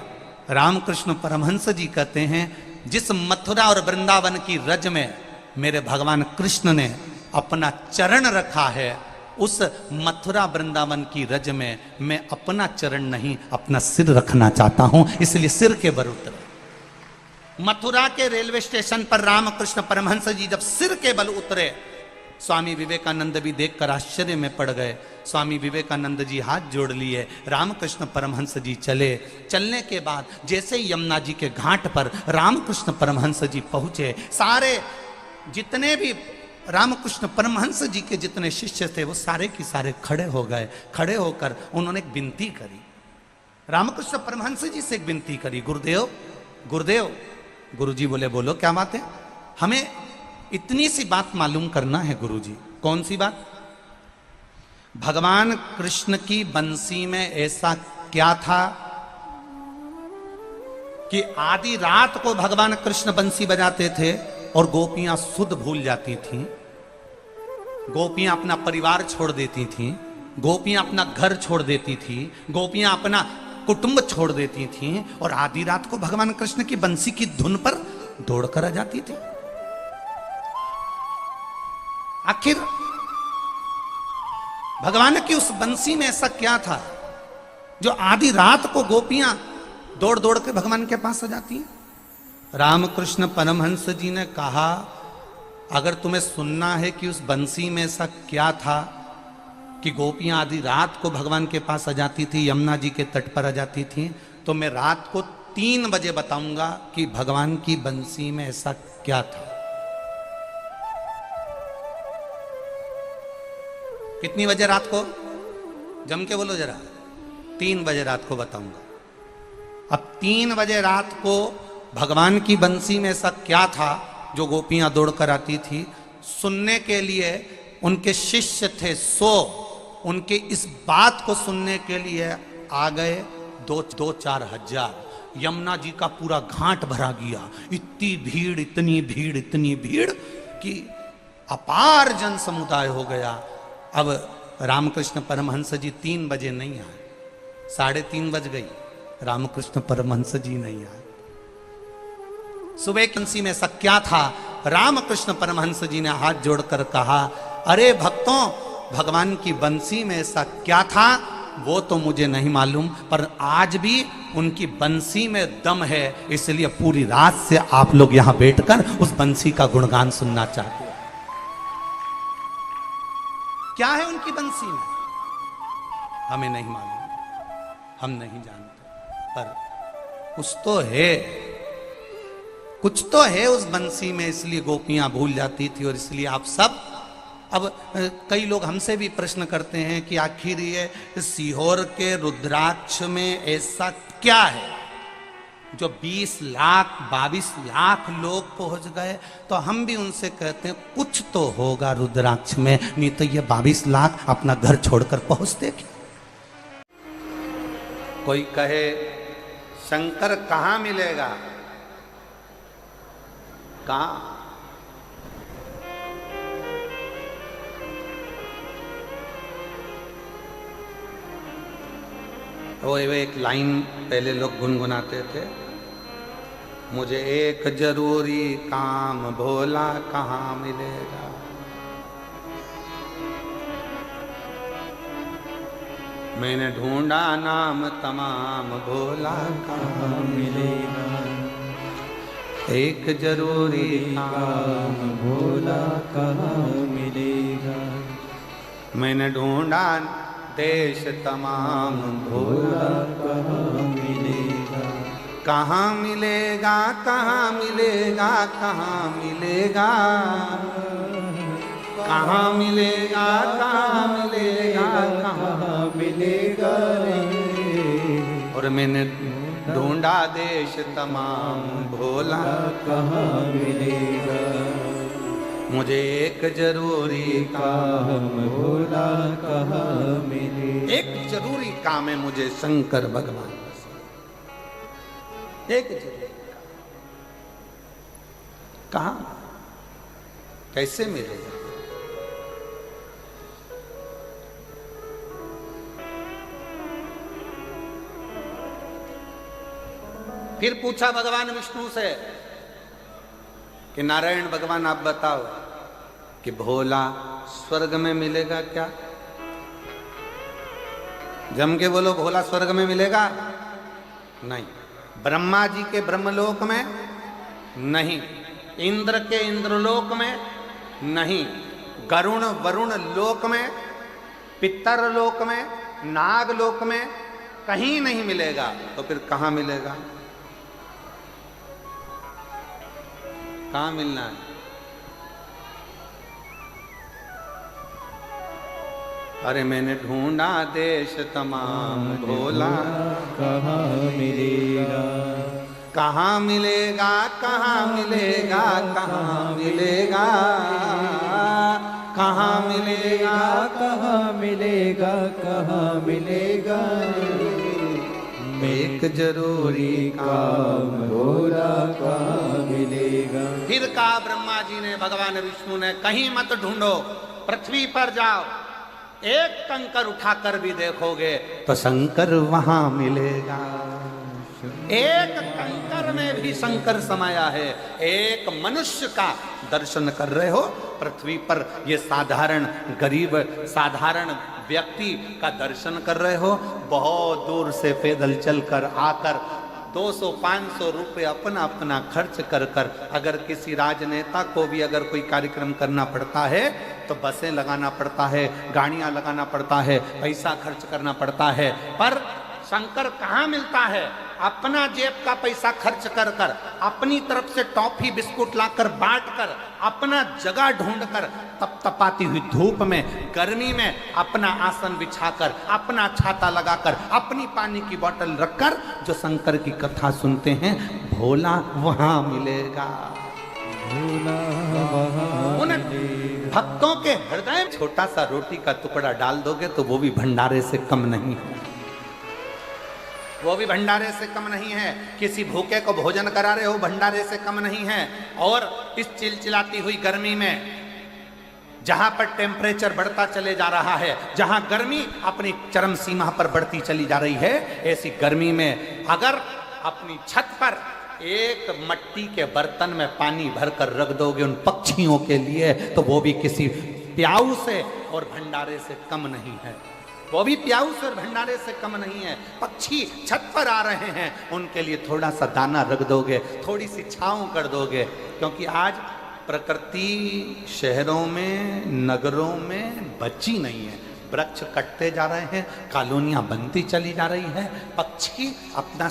रामकृष्ण परमहंस जी कहते हैं, जिस मथुरा और वृंदावन की रज में मेरे भगवान कृष्ण ने अपना चरण रखा है, उस मथुरा वृंदावन की रज में मैं अपना चरण नहीं, अपना सिर रखना चाहता हूं, इसलिए सिर के बल उतरे। मथुरा के रेलवे स्टेशन पर रामकृष्ण परमहंस जी जब सिर के बल उतरे, स्वामी विवेकानंद भी देखकर आश्चर्य में पड़ गए। स्वामी विवेकानंद जी हाथ जोड़ लिए, रामकृष्ण परमहंस जी चले। चलने के बाद जैसे ही यमुना जी के घाट पर रामकृष्ण परमहंस जी पहुंचे, सारे जितने भी रामकृष्ण परमहंस जी के जितने शिष्य थे वो सारे के सारे खड़े हो गए। खड़े होकर उन्होंने एक विनती करी, रामकृष्ण परमहंस जी से एक विनती करी, गुरुदेव गुरुदेव। गुरुजी बोले, बोलो क्या बात है? हमें इतनी सी बात मालूम करना है गुरुजी। कौन सी बात? भगवान कृष्ण की बंसी में ऐसा क्या था कि आधी रात को भगवान कृष्ण बंसी बजाते थे और गोपियां सुध भूल जाती थीं, गोपियां अपना परिवार छोड़ देती थीं, गोपियां अपना घर छोड़ देती थी, गोपियां अपना कुटुंब छोड़ देती थीं और आधी रात को भगवान कृष्ण की बंसी की धुन पर दौड़कर आ जाती थी। आखिर भगवान की उस बंसी में ऐसा क्या था जो आधी रात को गोपियां दौड़ दौड़ के भगवान के पास आ जाती हैं? रामकृष्ण परमहंस जी ने कहा, अगर तुम्हें सुनना है कि उस बंसी में ऐसा क्या था कि गोपियां आधी रात को भगवान के पास आ जाती थी, यमुना जी के तट पर आ जाती थी, तो मैं रात को 3 बजे बताऊंगा कि भगवान की बंसी में ऐसा क्या था। कितनी बजे रात को? जम के बोलो जरा। 3 बजे रात को बताऊंगा। अब 3 बजे रात को भगवान की बंसी में ऐसा क्या था जो गोपियां दौड़कर आती थी, सुनने के लिए उनके शिष्य थे 100। उनके इस बात को सुनने के लिए आ गए 2-4 हजार। यमुना जी का पूरा घाट भरा गया। इतनी भीड़, इतनी भीड़, इतनी भीड़ कि अपार जन समुदाय हो गया। अब रामकृष्ण परमहंस जी 3 बजे नहीं आए, 3:30 बज गई, रामकृष्ण परमहंस जी नहीं आए। सुबह कंसी में ऐसा क्या था? रामकृष्ण परमहंस जी ने हाथ जोड़कर कहा, अरे भक्तों, भगवान की बंसी में ऐसा क्या था वो तो मुझे नहीं मालूम, पर आज भी उनकी बंसी में दम है, इसलिए पूरी रात से आप लोग यहां बैठकर उस बंसी का गुणगान सुनना चाहते हैं। क्या है उनकी बंसी में? हमें नहीं मालूम, हम नहीं जानते, पर कुछ तो है, कुछ तो है उस बंसी में, इसलिए गोपियां भूल जाती थी और इसलिए आप सब। अब कई लोग हमसे भी प्रश्न करते हैं कि आखिर ये सीहोर के रुद्राक्ष में ऐसा क्या है जो 20 लाख 22 लाख लोग पहुंच गए? तो हम भी उनसे कहते हैं कुछ तो होगा रुद्राक्ष में, नहीं तो ये 22 लाख अपना घर छोड़कर पहुंचते क्या? कोई कहे शंकर कहां मिलेगा? कहां? वो एक लाइन पहले लोग गुनगुनाते थे, मुझे एक जरूरी काम भोला कहाँ मिलेगा। मैंने ढूंढा नाम तमाम भोला कहाँ मिलेगा। एक जरूरी काम भोला कहाँ मिलेगा। मैंने ढूंढा देश तमाम भोला कहाँ मिलेगा, कहाँ मिलेगा, कहाँ मिलेगा, कहाँ मिलेगा, कहाँ मिलेगा, कहाँ मिलेगा, कहाँ मिलेगा रे। और मैंने ढूंढा देश तमाम भोला कहाँ मिलेगा, मुझे एक जरूरी काम भोला कहाँ मिलेगा। एक जरूरी काम है मुझे शंकर भगवान से। एक जरूरी काम। कहाँ कैसे मिलेगा? फिर पूछा भगवान विष्णु से कि नारायण भगवान आप बताओ कि भोला स्वर्ग में मिलेगा क्या? जम के बोलो, भोला स्वर्ग में मिलेगा? नहीं। ब्रह्मा जी के ब्रह्मलोक में नहीं, इंद्र के इंद्रलोक में नहीं, गरुण वरुण लोक में, पितर लोक में, नाग लोक में कहीं नहीं मिलेगा। तो फिर कहां मिलेगा? कहां मिलना है? अरे मैंने ढूंढा देश तमाम भोला कहाँ मिलेगा, कहाँ मिलेगा, कहाँ मिलेगा, कहाँ मिलेगा, कहाँ मिलेगा, कहाँ मिलेगा, कहाँ मिलेगा। एक जरूरी काम भोला कहाँ मिलेगा। फिर कहा ब्रह्मा जी ने, भगवान विष्णु ने, कहीं मत ढूंढो, पृथ्वी पर जाओ, एक कंकर उठाकर भी देखोगे तो शंकर वहां मिलेगा। एक कंकर में भी शंकर समाया है। एक मनुष्य का दर्शन कर रहे हो पृथ्वी पर, ये साधारण गरीब साधारण व्यक्ति का दर्शन कर रहे हो। बहुत दूर से पैदल चलकर आकर 200-500 रुपये अपना अपना खर्च कर कर अगर किसी राजनेता को भी अगर कोई कार्यक्रम करना पड़ता है तो बसें लगाना पड़ता है, गाड़ियां लगाना पड़ता है, पैसा खर्च करना पड़ता है। पर शंकर कहाँ मिलता है? अपना जेब का पैसा खर्च कर कर, अपनी तरफ से टॉफी बिस्कुट लाकर बांट कर, अपना जगह ढूंढ कर, तपतपाती हुई धूप में, गर्मी में अपना आसन बिछाकर, अपना छाता लगाकर, अपनी पानी की बोतल रखकर जो शंकर की कथा सुनते हैं, भोला वहां मिलेगा। भोला वहाँ उन मिलेगा। भक्तों के हृदय में छोटा सा रोटी का टुकड़ा डाल दोगे तो वो भी भंडारे से कम नहीं है। वो भी भंडारे से कम नहीं है। किसी भूखे को भोजन करा रहे हो, भंडारे से कम नहीं है। और इस चिलचिलाती हुई गर्मी में, जहां पर टेम्परेचर बढ़ता चले जा रहा है, जहां गर्मी अपनी चरम सीमा पर बढ़ती चली जा रही है, ऐसी गर्मी में अगर अपनी छत पर एक मट्टी के बर्तन में पानी भरकर रख दोगे उन पक्षियों के लिए, तो वो भी किसी प्याऊ से और भंडारे से कम नहीं है। वो भी प्याऊ से और भंडारे से कम नहीं है। पक्षी छत पर आ रहे हैं, उनके लिए थोड़ा सा दाना रख दोगे, थोड़ी सी छांव कर दोगे। क्योंकि आज प्रकृति शहरों में, नगरों में बची नहीं है। वृक्ष कटते जा रहे हैं, कॉलोनियां बनती चली जा रही है, पक्षी अपना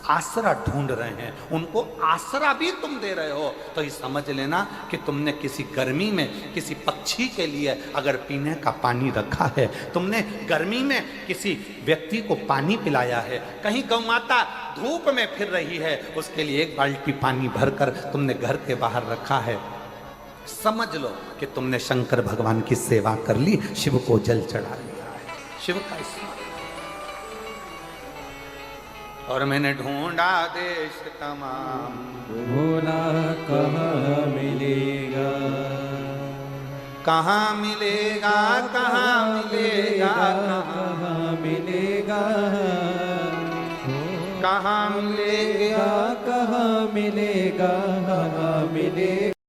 आसरा ढूंढ रहे हैं, उनको आसरा भी तुम दे रहे हो। तो ये समझ लेना कि तुमने किसी गर्मी में किसी पक्षी के लिए अगर पीने का पानी रखा है, तुमने गर्मी में किसी व्यक्ति को पानी पिलाया है, कहीं गौ माता धूप में फिर रही है, उसके लिए एक बाल्टी पानी भरकर तुमने घर के बाहर रखा है, समझ लो कि तुमने शंकर भगवान की सेवा कर ली, शिव को जल चढ़ा लिया है, शिव का स्मरण। और मैंने ढूंढा देश तमाम, भोला कहाँ मिलेगा, कहाँ मिलेगा, कहाँ मिलेगा, कहाँ मिलेगा, कहाँ मिलेगा, कहाँ मिलेगा, कहाँ मिलेगा।